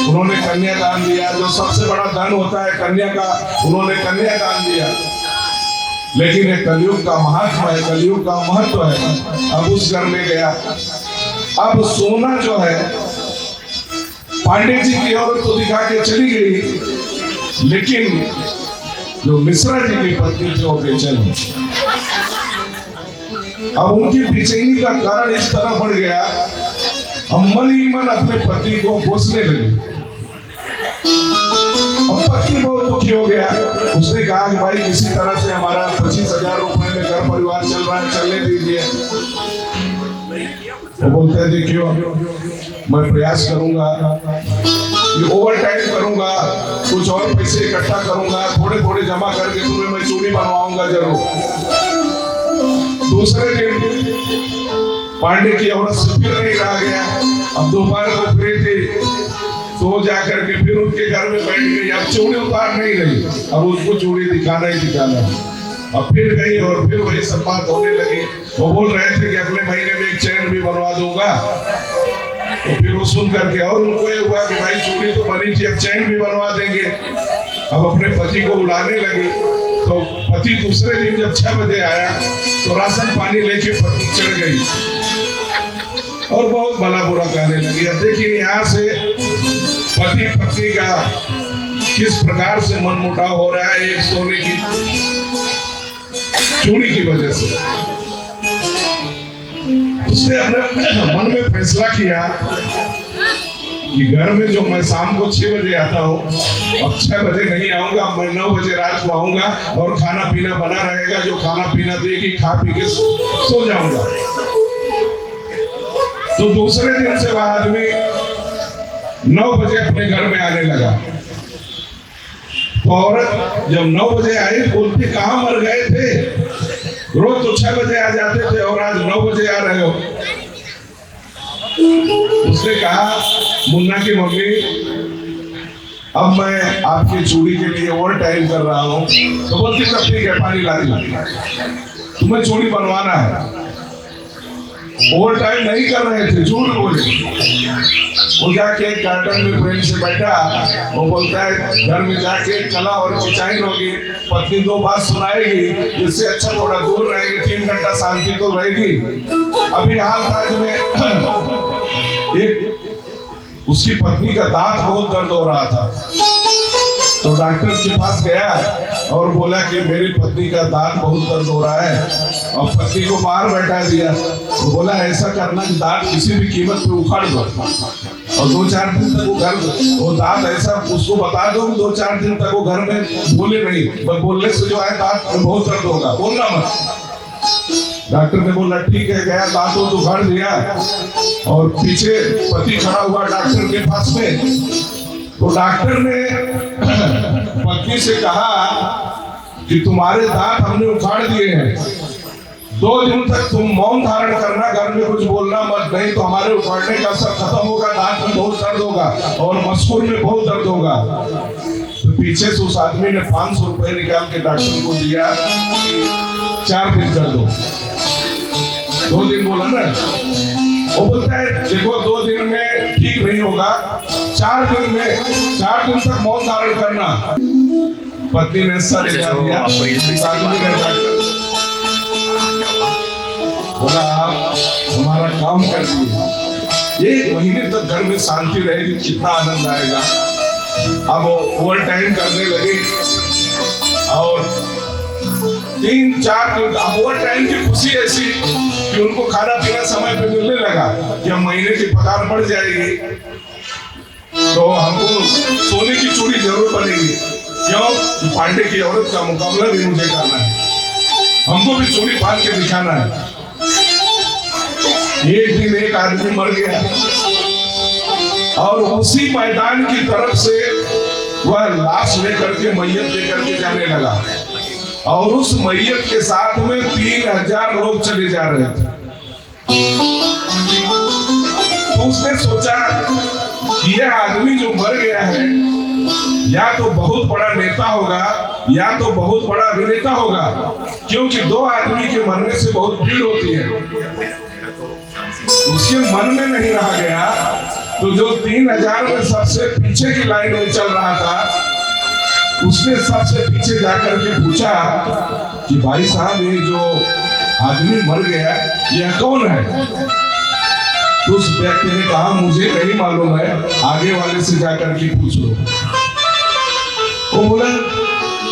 उन्होंने कन्यादान दिया, जो सबसे बड़ा धन होता है कन्या का, उन्होंने कन्यादान दिया। लेकिन ये कलयुग का महात्मा है, कलयुग का महत्व है। अब उस घर में गया। अब सोना जो है पांडे जी की औरत को दिखा के चली गई, लेकिन जो मिश्रा जी की पत्नी थी वो बेचैन हो। अब उनकी बेचैनी का कारण इस तरह बढ़ गया, हम मन ही मन अपने पति को कोसने लगे। अब पति बहुत दुखी हो गया। उसने कहा कि भाई किसी तरह से हमारा 25,000 रुपए में घर परिवार चल रहा है, चलने दीजिए। वो बोलते हैं देखियो मैं प्रयास करूंगा, ये ओवर टाइम करूंगा, कुछ और पैसे इकट्ठा करूंगा, थोड़े थोड़े जमा करके तुम्हें मैं चूड़ी बनवाऊंगा जरूर। दूसरे दिन पांडे की औरत से फिर नहीं रहा गया। अब दोपहर को फ्री थी तो जाकर के फिर उनके घर में बैठ गई। अब चूड़ी उतार नहीं रही, अब उसको चूड़ी दिखाना ही दिखाना। अब फिर गई और फिर वही सब बात होने लगी। वो बोल रहे थे कि अगले महीने में एक चैन भी बनवा दूंगा। तो फिर वो सुन करके और उनको ये हुआ कि भाई चूड़ी तो बनी थी, अब चैन भी बनवा देंगे। अब अपने पति को बुलाने लगी। तो पति दूसरे दिन जब 6 बजे आया तो राशन पानी लेके पत्नी चढ़ गई और बहुत भला बुरा कहने लगी। अब देखिए यहाँ से पति पत्नी का किस प्रकार से मनमुटाव हो रहा है, एक सोने की चूड़ी की वजह से। उसने अपने मन में फैसला किया कि घर में जो मैं शाम को 6 बजे आता हूँ, अब 6 बजे नहीं आऊंगा, मैं 9 बजे रात को आऊंगा और खाना पीना बना रहेगा। जो खाना पीना देगी खा पी के सो जाऊंगा। तो दूसरे दिन से वह आदमी 9 बजे अपने घर में आने लगा। तो औरत जब 9 बजे आई बोलती कहाँ मर गए थे, रोज तो 6 बजे आ जाते थे और आज 9 बजे आ रहे हो। उसने कहा मुन्ना की मम्मी अब मैं आपकी चूड़ी के लिए ओवर टाइम कर रहा हूँ। तो बोलती सब ठीक है पानी ला दी, तुम्हें चूड़ी बनवाना है। ओवर टाइम नहीं कर रहे थे, झूठ बोले। वो जाके एक गार्डन में फ्रेंड से बैठा, वो बोलता है घर में जाके कला और चिचाई होगी, पत्नी 2 बात सुनाएगी, जिससे अच्छा थोड़ा दूर रहेगी, 3 घंटा शांति तो रहेगी। अभी हाल था में एक उसकी पत्नी का दांत बहुत दर्द हो रहा था। तो डॉक्टर के पास गया और बोला कि मेरी पत्नी का दांत बहुत दर्द हो रहा है, और पत्नी को बाहर बैठा दिया। तो बोला ऐसा करना कि दांत किसी भी कीमत पे उखाड़ दो और 2-4 दिन तक वो दांत ऐसा उसको बता दो, 2-4 दिन तक वो घर में बोले नहीं, बस बोलने से जो है दांत में बहुत दर्द होगा, बोलना मत। डॉक्टर ने बोला ठीक है, गया दांत वो उखाड़ दिया और पीछे पति खड़ा हुआ डॉक्टर के पास में। तो डॉक्टर ने पत्नी से कहा कि तुम्हारे दांत हमने उखाड़ दिए हैं, 2 दिन तक तुम मौन धारण करना, घर में कुछ बोलना मत, नहीं तो हमारे उखाड़ने का असर खत्म होगा, दांत में बहुत दर्द होगा और मस्कुर में बहुत दर्द होगा। तो पीछे से उस आदमी ने 500 रुपए निकाल के डॉक्टर को दिया, 4 दिन कर दो। 2 दिन बोला ना, वो बोलता है देखो 2 दिन में ठीक नहीं होगा, 4 दिन तक मौन धारण करना। पत्नी ने सर हिला दिया, आदमी ने डॉक्टर बोला आप हमारा काम कर दिए, 1 महीने तक घर में शांति रहेगी, कितना आनंद आएगा। अब ओवर टाइम करने लगे और 3-4 दिन ओवर टाइम की खुशी ऐसी कि उनको खाना पीना समय पे मिलने लगा कि हम महीने की पगार बढ़ जाएगी तो हमको सोने की चूड़ी जरूर बनेगी। क्यों? पांडे की औरत का मुकाबला भी मुझे करना है, हमको भी चूड़ी बांध के दिखाना है। एक दिन एक आदमी मर गया और उसी मैदान की तरफ से वह लाश लेकर के मैयत लेकर के जाने लगा और उस मैयत के साथ में 3000 लोग चले जा रहे थे। तो उसने सोचा कि यह आदमी जो मर गया है या तो बहुत बड़ा नेता होगा या तो बहुत बड़ा अभिनेता होगा, क्योंकि 2 आदमी के मरने से बहुत भीड़ होती है। उसके मन में नहीं रहा गया, तो जो 3000 में सबसे पीछे की लाइन में चल रहा था उसने सबसे पीछे जाकर के पूछा कि भाई साहब ये जो आदमी मर गया यह कौन है? तो उस व्यक्ति ने कहा मुझे नहीं मालूम है, आगे वाले से जाकर के पूछ लो। वो बोला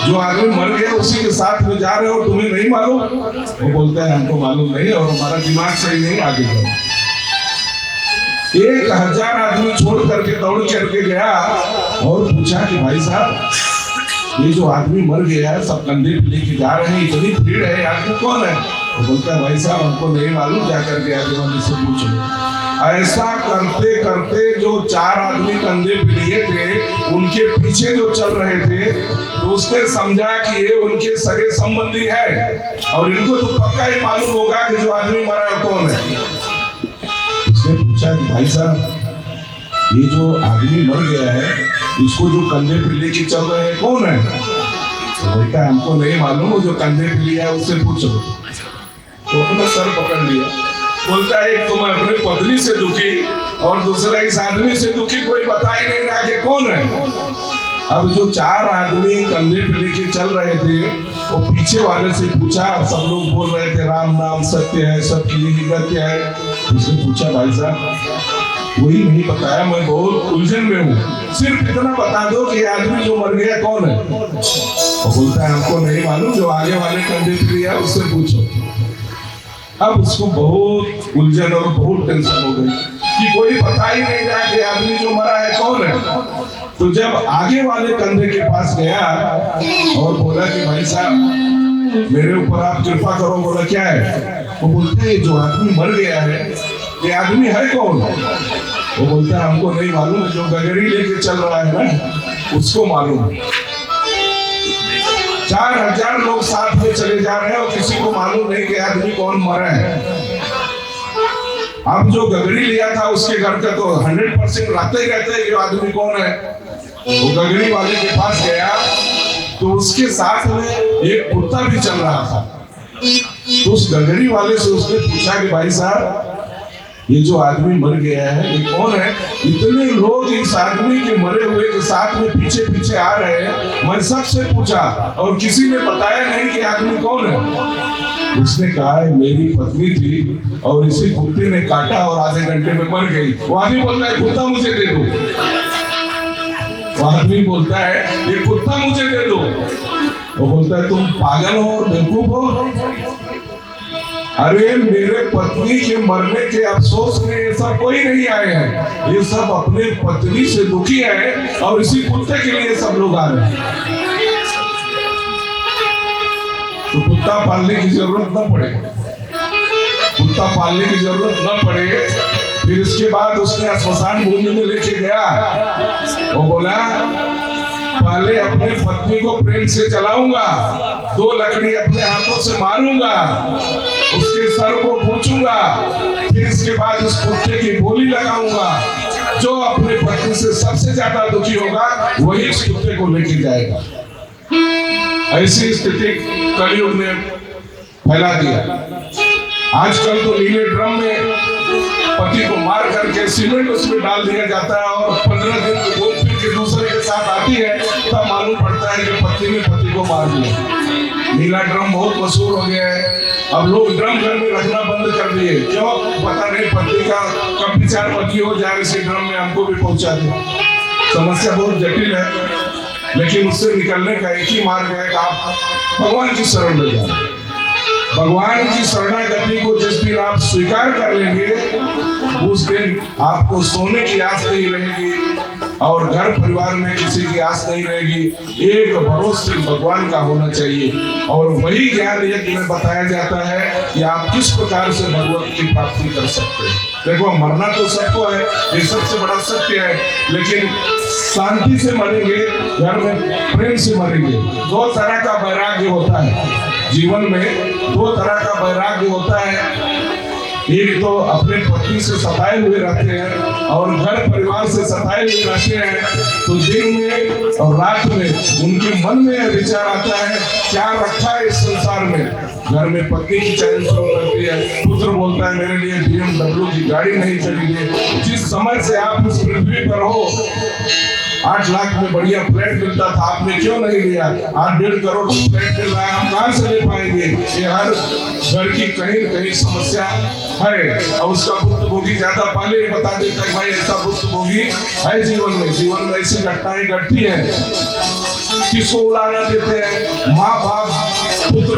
जो आदमी मर गया उसी के साथ में जा रहे हो, तुम्हें नहीं मालूम? वो बोलता है हमको मालूम नहीं और हमारा दिमाग सही नहीं, आगे जाओ। 1000 आदमी छोड़ करके दौड़ करके गया और पूछा कि भाई साहब ये जो आदमी मर गया है सब कंधे पे लेके जा रहे हैं, इतनी भीड़ है, आदमी कौन है? वो बोलता है भाई साहब हमको नहीं मालूम, जाकर के आगे वाले से पूछो। ऐसा करते करते जो 4 आदमी कंधे पे लिए थे उनके पीछे जो चल रहे थे तो उसने समझा कि ये उनके सगे संबंधी है और इनको तो पक्का ही मालूम होगा कि जो आदमी मरा है कौन है। उसने पूछा कि भाई साहब ये जो आदमी मर गया है इसको जो कंधे पे लेके चल रहे हैं कौन है? तो बोलता है हमको नहीं मालूम, वो जो कंधे पे लिया है उससे पूछो। तो अपना सर पकड़ लिया, बोलता है एक तो मैं अपनी पत्नी से दुखी और दूसरा इस आदमी से दुखी, कोई बता ही नहीं रहा कि कौन है। अब जो 4 आदमी कंधे पे लेके चल रहे थे वो पीछे वाले से पूछा, सब लोग बोल रहे थे राम नाम सत्य है, सबकी यही गत्य है। उसने पूछा भाई साहब वही नहीं बताया, मैं बहुत उलझन में हूँ, सिर्फ इतना बता दो कि आदमी जो मर गया कौन है? वो बोलता है हमको नहीं मालूम, जो आगे वाले कंधे पे लिया उससे पूछो। अब उसको बहुत उलझन और बहुत टेंशन हो गई कि कोई पता ही नहीं रहा कि आदमी जो मरा है कौन है। तो जब आगे वाले कंधे के पास गया और बोला कि भाई साहब मेरे ऊपर आप कृपा करो। बोला क्या है? वो बोलते हैं जो आदमी मर गया है ये आदमी है कौन? वो बोलता है हमको नहीं मालूम, जो गगरी लेके चल रहा है ना उसको मालूम। 4000 लोग साथ में चले जा रहे हैं और किसी को मालूम नहीं कि आदमी कौन मरा है। अब जो गगरी लिया था उसके घर का तो 100% रहते ही रहते हैं कि आदमी कौन है। वो गगरी वाले के पास गया तो उसके साथ में एक कुत्ता भी चल रहा था। तो उस गगरी वाले से उसने पूछा कि भाई साहब ये जो आदमी मर गया है ये कौन है? इतने लोग इस आदमी के मरे हुए के साथ में पीछे पीछे आ रहे हैं, मैं सबसे पूछा और किसी ने बताया नहीं कि आदमी कौन है। उसने कहा मेरी पत्नी थी और इसी कुत्ते ने काटा और आधे घंटे में मर गई। वो आदमी बोलता है कुत्ता मुझे दे दो। वो आदमी बोलता है ये कुत्ता मुझे दे दो। वो बोलता है तुम पागल हो, बेवकूफ हो? अरे मेरे पत्नी के मरने के अफसोस में ये सब कोई नहीं आए हैं, ये सब अपने पत्नी से दुखी है और इसी कुत्ते के लिए सब लोग आ रहे हैं। तो कुत्ता पालने की जरूरत न पड़े, कुत्ता पालने की जरूरत न पड़े। फिर इसके बाद उसने स्मशान भूमि में लेके गया। वो बोला पहले अपनी पत्नी को प्रेम से चलाऊंगा, 2 लकड़ी अपने हाथों से मारूंगा, उसके सर को पूछूंगा, फिर इसके बाद उस कुत्ते की बोली लगाऊंगा। जो अपने पत्नी से सबसे ज्यादा दुखी होगा वही इस कुत्ते को लेके जाएगा। ऐसी स्थिति कलयुग ने फैला दिया। आजकल तो नीले ड्रम में पति को मार करके सीमेंट उसमें डाल दिया जाता है और 15 दिन में घूम फिर के दूसरे के साथ आती है, तब मालूम पड़ता है कि पत्नी ने पति को मार दिया। नीला ड्रम बहुत मशहूर हो गया है। अब लोग ड्रम घर में रखना बंद कर दिए। क्यों? पता नहीं पत्नी का कब विचार पति हो जाए इसी ड्रम में हमको भी पहुंचा दे। समस्या बहुत जटिल है, लेकिन उससे निकलने का एक ही मार्ग है कि आप भगवान की शरण में जाए। भगवान की शरणागति को जिस दिन आप स्वीकार कर लेंगे, उस दिन आपको सोने की आस नहीं रहेगी और घर परिवार में किसी की आस नहीं रहेगी। एक भरोसे भगवान का होना चाहिए और वही ज्ञान यज्ञ में बताया जाता है कि आप किस प्रकार से भगवत की प्राप्ति कर सकते हैं। देखो, मरना तो सबको है, ये सबसे बड़ा सत्य है, लेकिन शांति से मरेंगे, घर में प्रेम से मरेंगे। 2 तरह का वैराग्य होता है जीवन में, 2 तरह का वैराग्य होता है। एक तो अपने पत्नी से सताए हुए रहते हैं और घर परिवार से सताए हुए रहते हैं, तो दिन में और रात में उनके मन में विचार आता है क्या रखा है इस संसार में। घर में पत्नी की चैन शुरू करती है, पुत्र बोलता है मेरे लिए BMW की गाड़ी नहीं चाहिए। जिस समय से आप इस पृथ्वी पर हो 8 लाख में बढ़िया फ्लैट मिलता था, आपने क्यों नहीं लिया? 8-1.5 करोड़ फ्लैट मिल रहा है, हम कहाँ से ले पाएंगे? ये हर घर की कहीं न कहीं समस्या है और उसका भुक्तभोगी ज्यादा पहले ही बता देता है भाई ऐसा भुक्तभोगी है जीवन में ऐसी घटनाएं घटती है। किसको उड़ाना देते हैं? माँ बाप पुत्र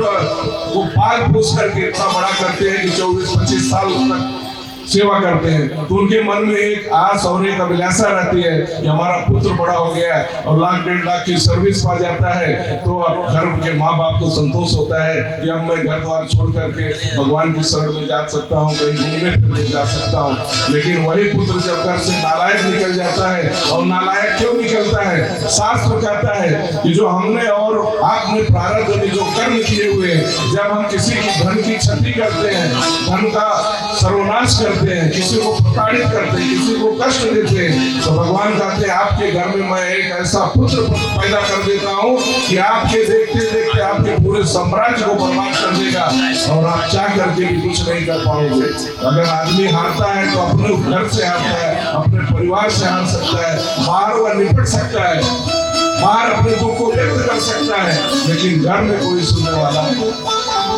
को पाल पोस करके इतना बड़ा करते हैं कि 24-25 साल तक सेवा करते हैं, तो उनके मन में एक आस और एक अभिलाषा रहती है कि हमारा पुत्र बड़ा हो गया है और 1-1.5 लाख की सर्विस पा जाता है, तो अब घर के माँ बाप को संतोष होता है कि अब मैं घर द्वार छोड़ करके भगवान की शरण में जा सकता हूँ, कहीं घूमने फिरने जा सकता हूँ। लेकिन वही पुत्र जब घर से नालायक निकल जाता है, और नालायक क्यों निकलता है? शास्त्र कहता है कि जो हमने और आपने प्रारब्ध में जो कर्म किए हुए हैं, जब हम किसी की धन की क्षति करते हैं, धन का सर्वनाश करते हैं, किसी को प्रताड़ित करते हैं, किसी को कष्ट देते हैं, तो भगवान कहते हैं आपके घर में मैं एक ऐसा पुत्र पैदा कर देता हूँ कि आपके देखते देखते आपके पूरे साम्राज्य को बर्बाद कर देगा और आप चाह करके भी कुछ नहीं कर पाओगे। अगर आदमी हारता है तो अपने घर से हारता है, अपने परिवार से हार सकता है, बाहर वह निपट सकता है, बाहर अपने दुख को व्यक्त कर सकता है, लेकिन घर में कोई सुनने वाला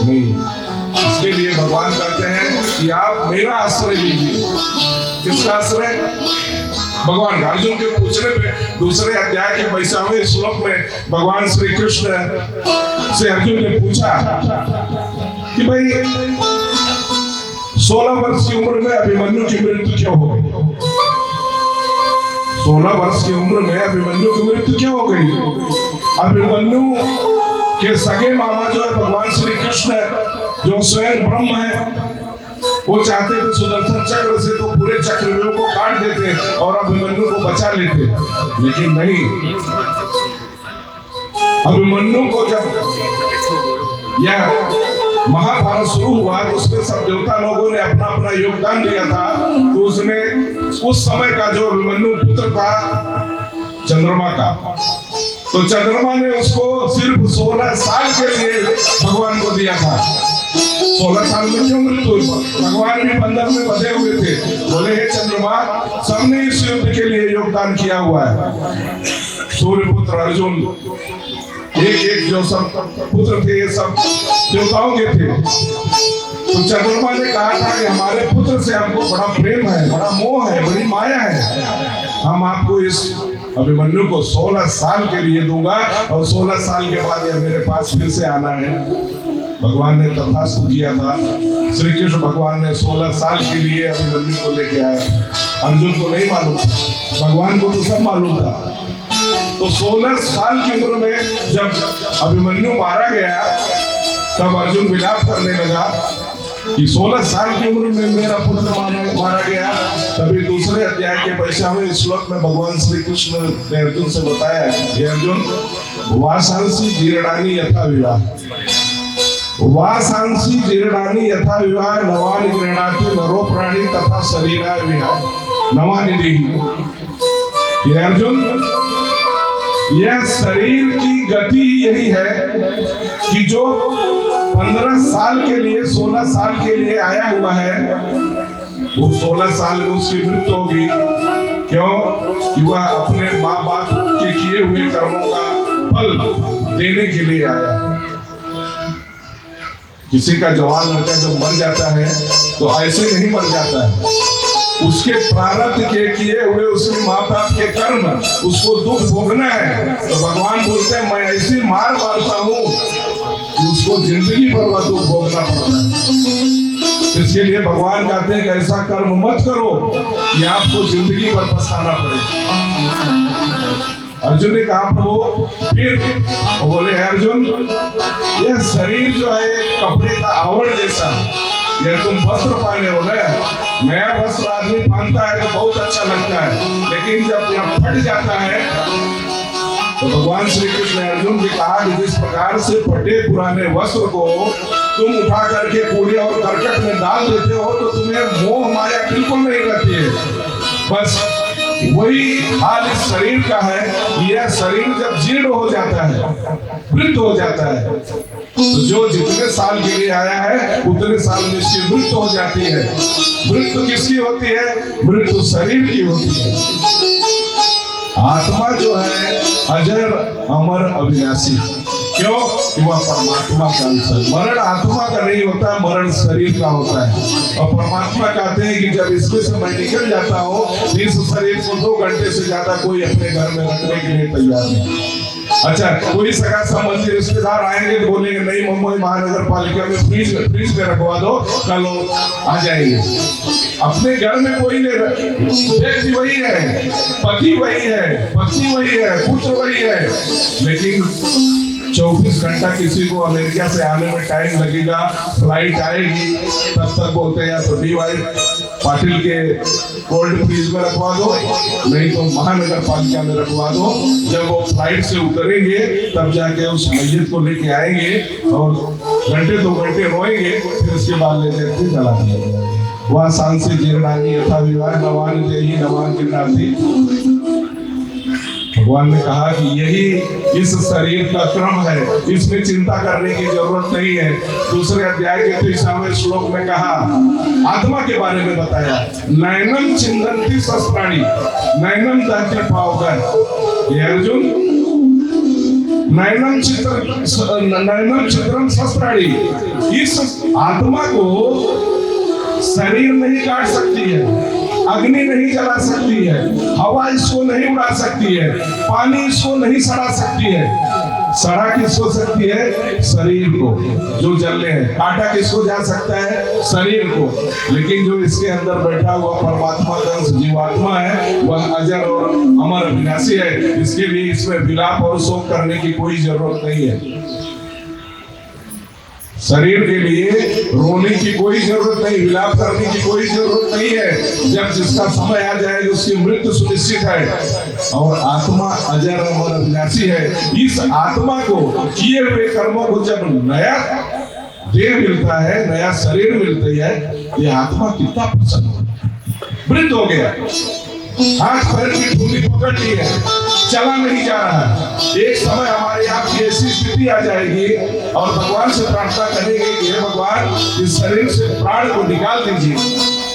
नहीं। इसके लिए भगवान कहते हैं कि आप मेरा आश्रय लीजिए। किसका आश्रय? भगवान का। अर्जुन के पूछने पे दूसरे अध्याय के 22वें श्लोक में भगवान श्री कृष्ण से अर्जुन ने पूछा कि भाई 16 वर्ष की उम्र में अभिमन्यु की मृत्यु क्यों हो गई? 16 वर्ष की उम्र में अभिमन्यु की मृत्यु क्यों हो गई? अभिमन्यु के सगे मामा जो है भगवान श्री कृष्ण, जो स्वयं ब्रह्म है, वो चाहते थे सुदर्शन चक्र से तो पूरे चक्रव्यूह को काट देते और अभिमन्यु को बचा लेते, लेकिन नहीं। अभिमन्यु को जब यह महाभारत शुरू हुआ तो उसमें सब देवता लोगों ने अपना अपना योगदान दिया था, तो उसमें उस समय का जो अभिमन्यु पुत्र था चंद्रमा का, तो चंद्रमा ने उसको सिर्फ 16 साल के लिए भगवान को दिया था। 16 साल में क्यों मृत्यु हुई? भगवान भी बंधन में बंधे हुए थे। बोले हे चंद्रमा, सबने इस युद्ध के लिए योगदान किया हुआ है। सूर्यपुत्र अर्जुन, एक जो सब पुत्र थे ये सब देवताओं के थे, तो चंद्रमा ने कहा था कि हमारे पुत्र से हमको बड़ा प्रेम है, बड़ा मोह है, बड़ी माया है, हम आपको इस अभिमन्यु को 16 साल के लिए दूंगा और 16 साल के बाद यह मेरे पास फिर से आना है। भगवान ने तथास्तु किया था। श्री कृष्ण भगवान ने 16 साल के लिए अभिमन्यु को लेके आया। अर्जुन को नहीं मालूम, भगवान को तो सब मालूम था। तो 16 साल की उम्र में जब अभिमन्यु मारा गया, तब अर्जुन विलाप करने लगा कि 16 साल की उम्र में मेरा पुत्र मारा गया। तभी दूसरे अध्याय के 25वें श्लोक में भगवान श्री कृष्ण ने अर्जुन से बताया, हे अर्जुन, वासांसी जीर्णानि यथा विवाह, वासांसी जीर्णानि यथा विवाह, नवानि गृह्णाति नरो प्राणी तथा शरीरा विहाय नवानि देहि। हे अर्जुन, यह शरीर की गति यही है कि जो 15 साल के लिए 16 साल के लिए आया हुआ है, वो 16 साल में उसकी मृत्यु होगी। क्यों? कि वह अपने माँ बाप के किए हुए कर्मों का फल देने के लिए आया है। किसी का जवान लड़का जब मर जाता है तो ऐसे नहीं मर जाता है, उसके प्रारब्ध के किए हुए उसके माँ बाप के कर्म, उसको दुख भोगना है। तो भगवान बोलते हैं, मैं ऐसी मार मारता हूँ कि उसको जिंदगी भर वह दुख भोगना पड़ता है। इसके लिए भगवान कहते हैं कि ऐसा कर्म मत करो कि आपको जिंदगी भर पछताना पड़े। अर्जुन ने कहा, प्रभु फिर? वो बोले, अर्जुन, यह शरीर जो है कपड़े का आवरण जैसा, यह तुम वस्त्र पहने हो ना, नया वस्त्र आदमी पहनता है तो बहुत अच्छा लगता है, लेकिन जब यह फट जाता है तो भगवान श्री कृष्ण ने अर्जुन से कहा कि जिस प्रकार से फटे पुराने वस्त्र को तुम उठा करके कूड़े और करकट में डाल देते हो तो तुम्हें मोह माया बिल्कुल नहीं रहती है। बस वही हाल इस शरीर का है। यह शरीर जब जीर्ण हो जाता है, वृद्ध हो जाता है, तो जो जितने साल के लिए आया है उतने साल में इसकी मृत्यु हो जाती है। मृत्यु किसकी होती है? मृत्यु शरीर की होती है। आत्मा जो है अजर अमर अविनाशी। क्यों? कि वह परमात्मा का अंश है। मरण आत्मा का नहीं होता, मरण शरीर का होता है। और परमात्मा कहते हैं कि जब इसमें से मैं निकल जाता हूँ, इस शरीर को 2 घंटे से ज्यादा कोई अपने घर में रखने के लिए तैयार नहीं। अच्छा, कोई सगा संबंधी रिश्तेदार आएंगे तो बोलेंगे, नहीं मुंबई महानगर पालिका में फ्रीज में रखवा दो, कल आ जाएंगे। अपने घर में कोई नहीं, व्यक्ति वही है, पति वही है, पत्नी वही है, पुत्र वही है, लेकिन 24 घंटा किसी को अमेरिका से आने में टाइम लगेगा, फ्लाइट आएगी, तब तक बोलते हैं या तो DY पाटिल के कोल्ड फ्रीज में रखवा दो, नहीं तो महानगर पालिका में रखवा दो। जब वो फ्लाइट से उतरेंगे तब जाके उस मैयत को लेके आएंगे और घंटे 2 घंटे रोएंगे, फिर उसके बाद ले जाके जला दिया जाएगा। वह सांसी जीर्णानि यथा विवाह नवानि देहि नवानि गृह्णाति। भगवान ने कहा कि यही इस शरीर का क्रम है, इसमें चिंता करने की जरूरत नहीं है। दूसरे अध्याय के 23वें श्लोक में कहा, आत्मा के बारे में बताया, नैनम छिन्दन्ति शस्त्राणि नैनम दहति पावकः। ये अर्जुन, नैनम छिद्रम शस्त्राणि, इस आत्मा को शरीर नहीं काट सकती है, अग्नि नहीं जला सकती है, हवा इसको नहीं उड़ा सकती है, पानी इसको नहीं सड़ा सकती है। सड़ा किसको सकती है? शरीर को, जो जलने है। काटा किसको जा सकता है? शरीर को। लेकिन जो इसके अंदर बैठा हुआ परमात्मा का अंश जीवात्मा है, वह अजर और अमर अविनाशी है। इसके लिए इसमें विलाप और शोक करने की कोई जरूरत नहीं है। शरीर के लिए रोने की कोई जरूरत नहीं, विलाप करने की कोई जरूरत नहीं है। जब जिसका समय आ जाएगा उसकी मृत्यु सुनिश्चित है। और आत्मा अजर और अविनाशी है। इस आत्मा को किए हुए कर्मों को जब नया देह मिलता है, नया शरीर मिलती है, ये आत्मा कितना प्रसन्न हो, वृद्ध हो गया, हाथ पैर की ठुली पकड़ ली है, चला नहीं जा रहा है। एक समय हमारी आपकी ऐसी स्थिति आ जाएगी और भगवान से प्रार्थना करेंगे कि हे भगवान, इस शरीर से प्राण को निकाल दीजिए,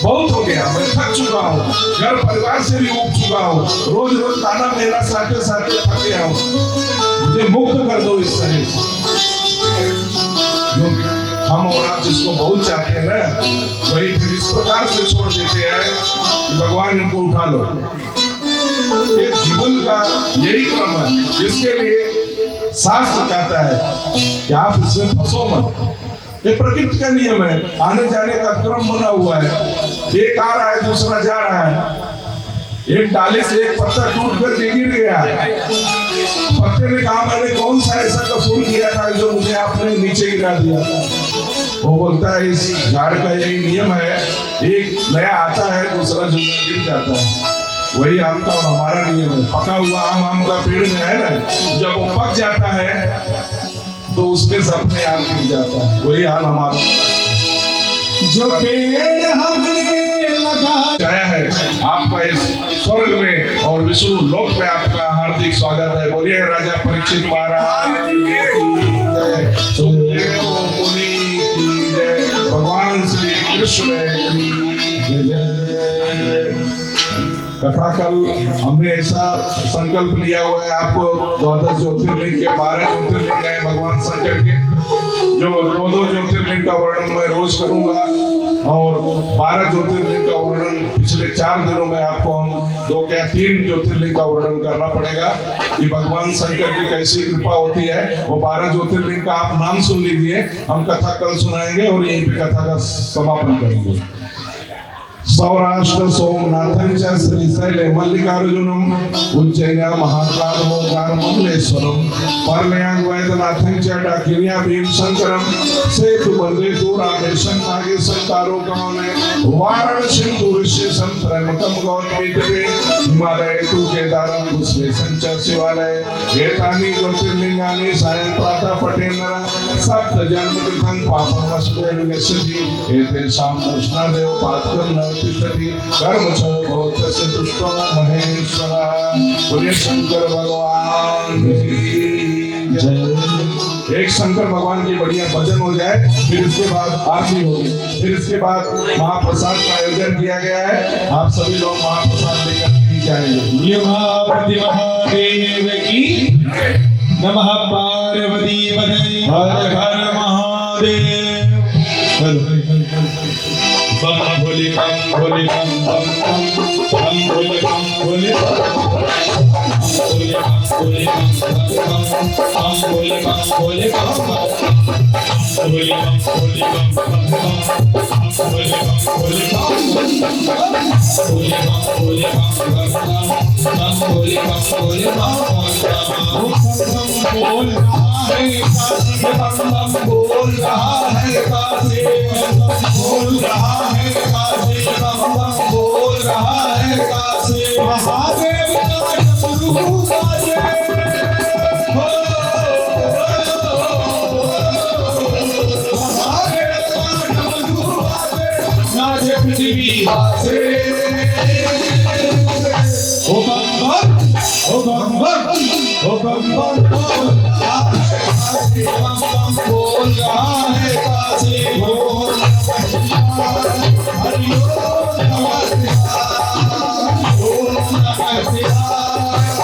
बहुत हो गया, मैं थक चुका हूँ, घर परिवार से भी उब चुका हूँ, रोज रोज ताना मेरा साथे साथे थक गया हूँ, मुझे मुक्त कर दो इस शरीर से। हम और आप जिसको बहुत चाहते हैं ना, वही फिर इस प्रकार से छोड़ देते हैं कि भगवान इनको उठा लो। ये जीवन का यही क्रम है, जिसके लिए शास्त्र कहता है कि आप इसमें फंसो मत। ये प्रकृति का नियम है, आने जाने का क्रम बना हुआ है। एक आ रहा है, दूसरा जा रहा है। एक डाली से एक पत्ता टूट कर गिर गया, पत्ते ने कहा, मैंने कौन सा ऐसा कसूर किया था जो मुझे आपने नीचे गिरा दिया। वो बोलता है इस झाड़ का यही नियम है, एक नया आता है दूसरा जंगल गिर जाता है। वही आम का और हमारा नियम है। पका हुआ आम का पेड़ में है ना, जब वो पक जाता है तो उसके सपने आम गिर जाता है। वही हाल हमारा। जो पेड़ हमने लगाया है आपका इस स्वर्ग में और विष्णु लोक में आपका हार्दिक स्वागत है। बोलिए राजा परीक्षित महाराज की जय, सुखदेव मुनि की जय, भगवान श्री कृष्ण की जय। कथा कल हमने ऐसा संकल्प लिया हुआ है, आपको 12 ज्योतिर्लिंग के 12 ज्योतिर्लिंग है भगवान शंकर के, जो 2 ज्योतिर्लिंग का वर्णन मैं रोज करूंगा और 12 ज्योतिर्लिंग का वर्णन पिछले 4 दिनों में आपको हम 2 या 3 ज्योतिर्लिंग का वर्णन करना पड़ेगा कि भगवान शंकर की कैसी कृपा होती है। वो 12 ज्योतिर्लिंग का आप नाम सुन लीजिए, हम कथा कल सुनाएंगे और यहीं पे कथा का समापन करेंगे। सौराष्ट्र सोमनाथं च श्रीशैले मल्लिकार्जुनम उज्जैन महाकाल मंगलेश्वरम परमयाग वैद्यनाथं च डाकिनिया भीमशंकरम सेतु वंदे तु रामेशं नागेशं तारोकमने वाराणसी ऋषिशं त्रयंबकं गौतमीतटे हिमालय तु केदारं कुशलेशं च शिवालय एतानि ज्योतिर्लिंगानि सायं प्रातः पठेन्न सप्त जन्मकृतं पापं वसुदेव यस्यति एतेषां दर्शनादेव पात्रं तिष्ठति कर्म च भवतस्य दुष्टो महेश्वरः। बोलिए शंकर भगवान की जय। एक शंकर भगवान की बढ़िया भजन हो जाए, फिर इसके बाद आरती होगी, फिर इसके बाद महाप्रसाद का आयोजन किया गया है। आप सभी लोग महाप्रसाद लेकर जाएंगे। ये महापति महादेव की नमः। पार्वती पते हर हर महादेव। बम भोले बम भोले बम बम बम भोले बम भोले भोले बम भोले बम भोले बम भोले बम भोले बम भोले बम भोले बम भोले बम भोले बम भोले बम बोल रहा है काशी बोल रहा है काशी बम बम बोल रहा है काशी महादेव का डमरू बाजे हो महादेव का डमरू बाजे नाचे पृथ्वी बाजे ओ बम बम ओ बम बम ओ बम बम बोल रहा है काशी बोल हरि ओम नमः शिवाय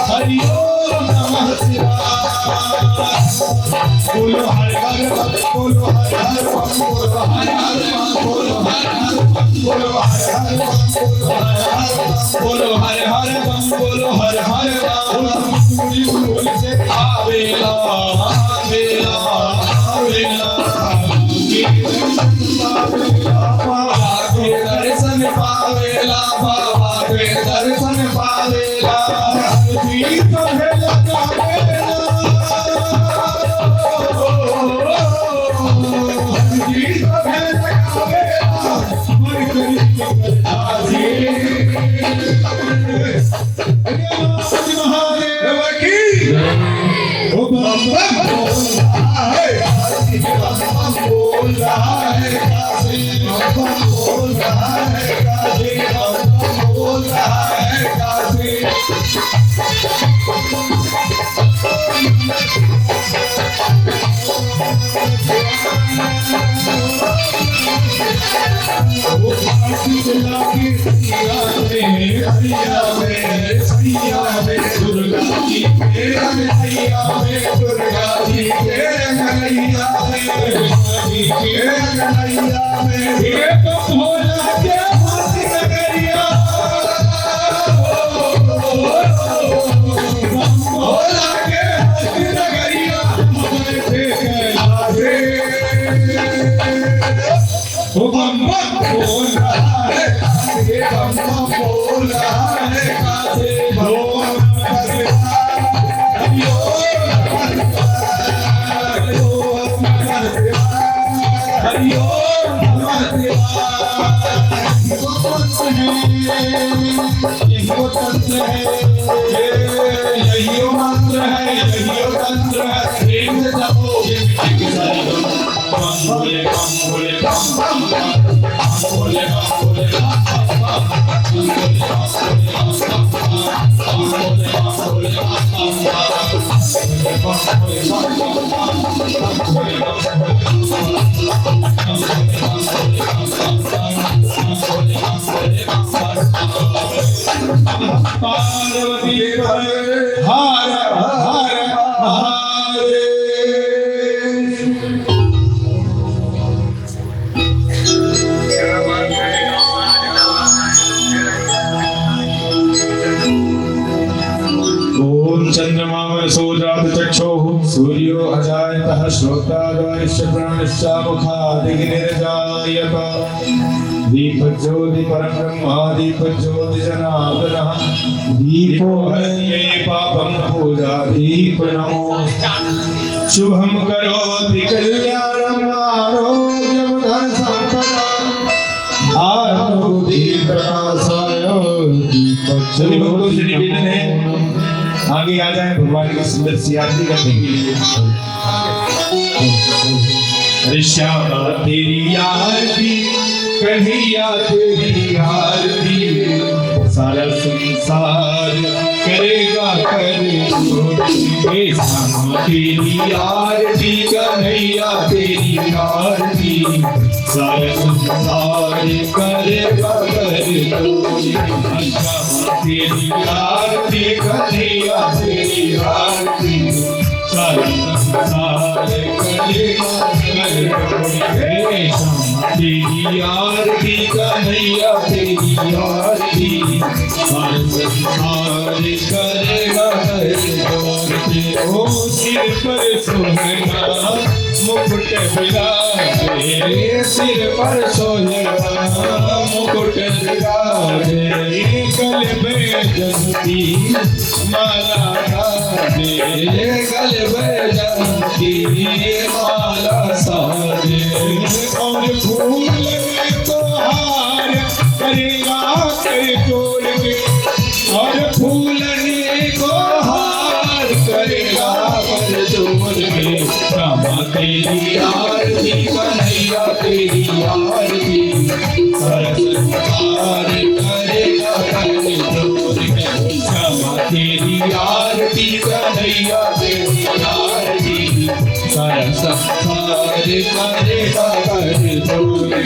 हरि ओम नमः शिवाय बोलो हर हर बोलो हर हर बोलो हर हर बोलो हर हर बोलो हर हर बोलो हर हर पूरी पूरी से आवेला आवेला आवेला बाबा के दर्शन पावेला बाबा के दर्शन पावेला जी तो है लगावेला जी तो है लगावेला मन करी आज महादेव की ओ बाबा बोल रहा है काशी बोल रहा है काशी बोल रहा है काशी दुर्गा जी दुर्गा जी हरि ओम नमः शिवाय। वो तंत्र है, यही वो तंत्र है, यही वो मंत्र है, यही वो तंत्र है। प्रेम से जपोगे मिटेगी सारी गम। बम भोले बम भोले बम बम बम, बम भोले बम भोले बम बम बम, बम भोले बम भोले बम बम बम, बम भोले बम भोले बम बम बम, बम भोले बम पार्वती हर हर महादेव। ओम चंद्रमा सूर्यात चक्षुः सूर्यो अजायतः श्रोत्रादयश्च प्राणश्च मुखादिग्निर्जायत। दीपज्योति परं ब्रह्म दीपज्योति जनार्दनः दीपो हरते पापं पूजा दीप नमो। शुभं करोति कल्याणं आरोग्यं धन संपदा आरोग्य प्रकाशाय दीपज्योति। भक्तों से निवेदन है आगे आ जाए भगवान की सुंदर सी आरती करने के लिए। अरे श्यामा तेरी आरती कन्हैया तेरी आरती, सारा संसार करेगा करे। श्यामा तेरी आरती कन्हैया तेरी आरती, सारा संसार करेगा करे। श्यामा तेरी आरती कन्हैया तेरी आरती, सारा संसार करेगा करे। श्यामा तेरी आरती कन्हैया तेरी आरती, सारा संसार करेगा करे। ओ सिर पर सोहना मुकुट बिराजे, सिर पर सोहना मुकुट बिराजे, गले में जंती माला साजे, गले में जंती माला साजे। और फूल को हार करेगा कर जोड़ के, और फूलने को हार करेगा कर जोड़ के। श्यामा तेरी आरती कन्हैया तेरी आरती, सारा संसार करेगा कर जोड़ के। श्यामा तेरी आरती कन्हैया तेरी आरती, सारा संसार करेगा कर जोड़ के।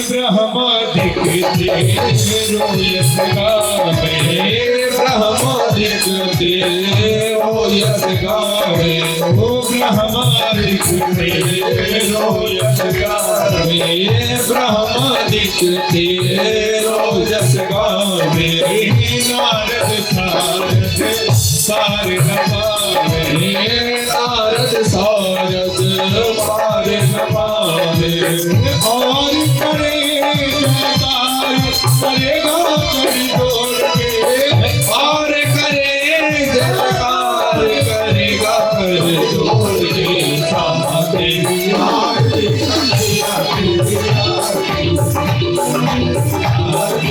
ब्रह्म दिखते रोयस गावे, ब्रह्म दिखते रोयस गावे। ओ ब्रह्म दिखते रोयस गावे, ब्रह्म दिखते रोयस गावे। नारद सारद नपावे, नारद सारद पार नपावे। और करे जयकार करेगा कर जोड़ के, और करे जयकार करेगा कर जोड़ के। श्यामा तेरी आरती कन्हैया तेरी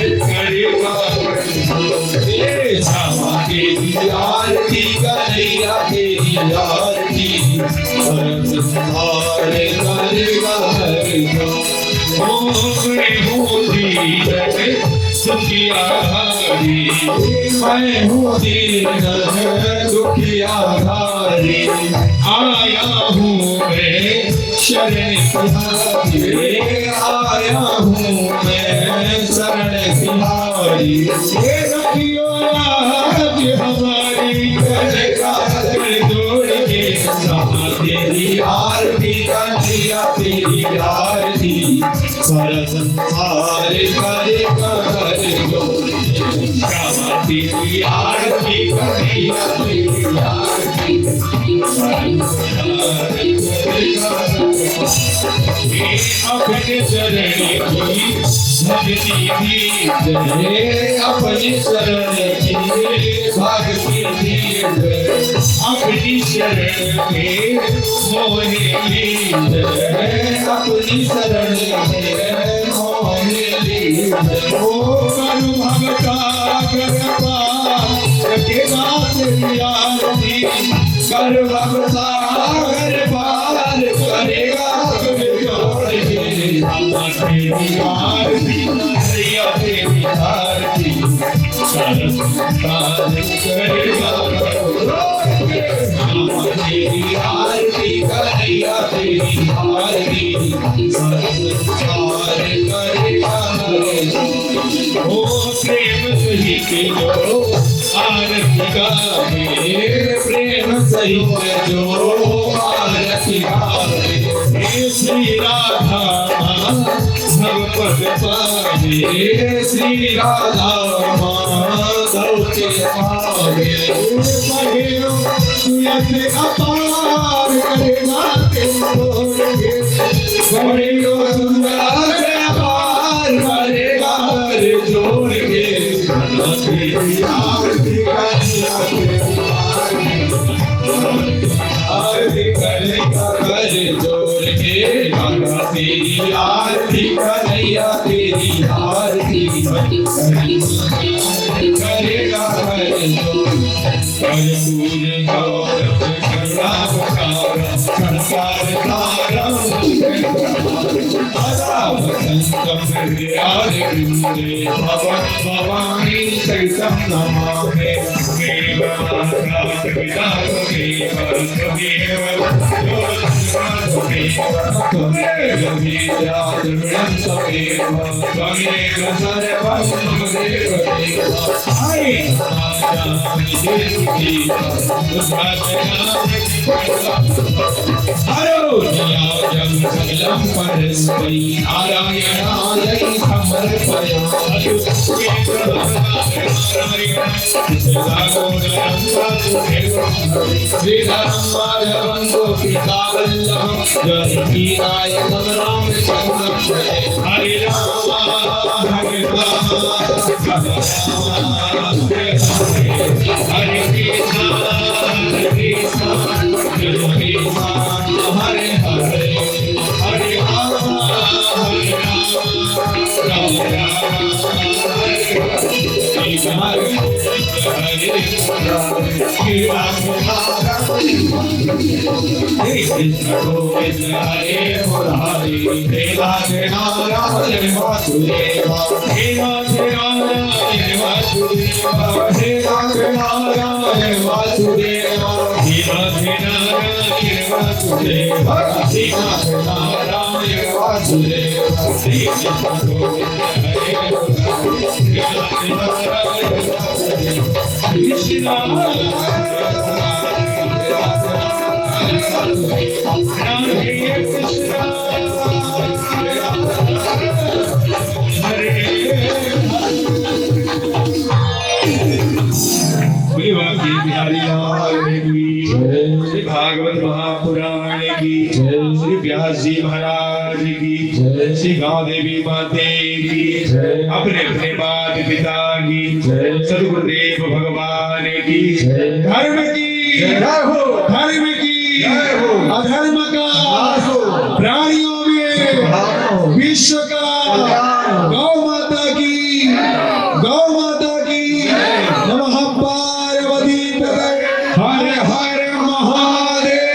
आरती, करेगा कर जोड़ के। श्यामा तेरी आरती कन्हैया तेरी आरती, संसार करेगा कर जोड़। सुखिया धारी मैं हूँ दीन दुखिया धारी, आया हूँ मैं शरण तिहारी, आया हूँ मैं शरण तिहारी। ये रखियो आज हमारी करेगा कर जोड़ के। श्यामा तेरी आरती कन्हैया तेरी आरती, सारा संसार करेगा कर जोर श्यामा तेरी आरती कन्हैया तेरी आरती अपने शरण की भक्ति दीद अपने शरण की भक्ति दीद अपनी शरण में मोहे लीद अपनी शरण में मोहे लीद ओ करू भगता कृपा सकेगा तेरी आरती कर भगता कृपा करेगा तेरी आरती कन्हैया तेरी आरती सारा संसार करेगा तेरी आरती कन्हैया तेरी आरती सारा संसार करेगा ओ प्रेम सहित जो आरती गावे प्रेम सहित जो आरती गावे श्री राधा भगवत पावे श्री राधा माधव के पावे महेरो तुझे अपार करेगा तेरे महेरो तुझे अपार करेगा रे जोड़ के तेरी आरती करेगा कर जोड़ के तेरी आरती कन्हैया तेरी आरती करेगा कर जोड़ कर्पूर गौरव करुणावतार संसार तारम भवानी सहितं नमामि श्री भागवत महापुराण की श्री व्यास जी महाराज की श्री गांव देवी माते की अपने अपने माता पिता की सदगुरुदेव भगवान की धर्म की धर्म की अधर्म का प्राणियों में विश्व का गौ माता की नमः पार्वती हर हर महादेव।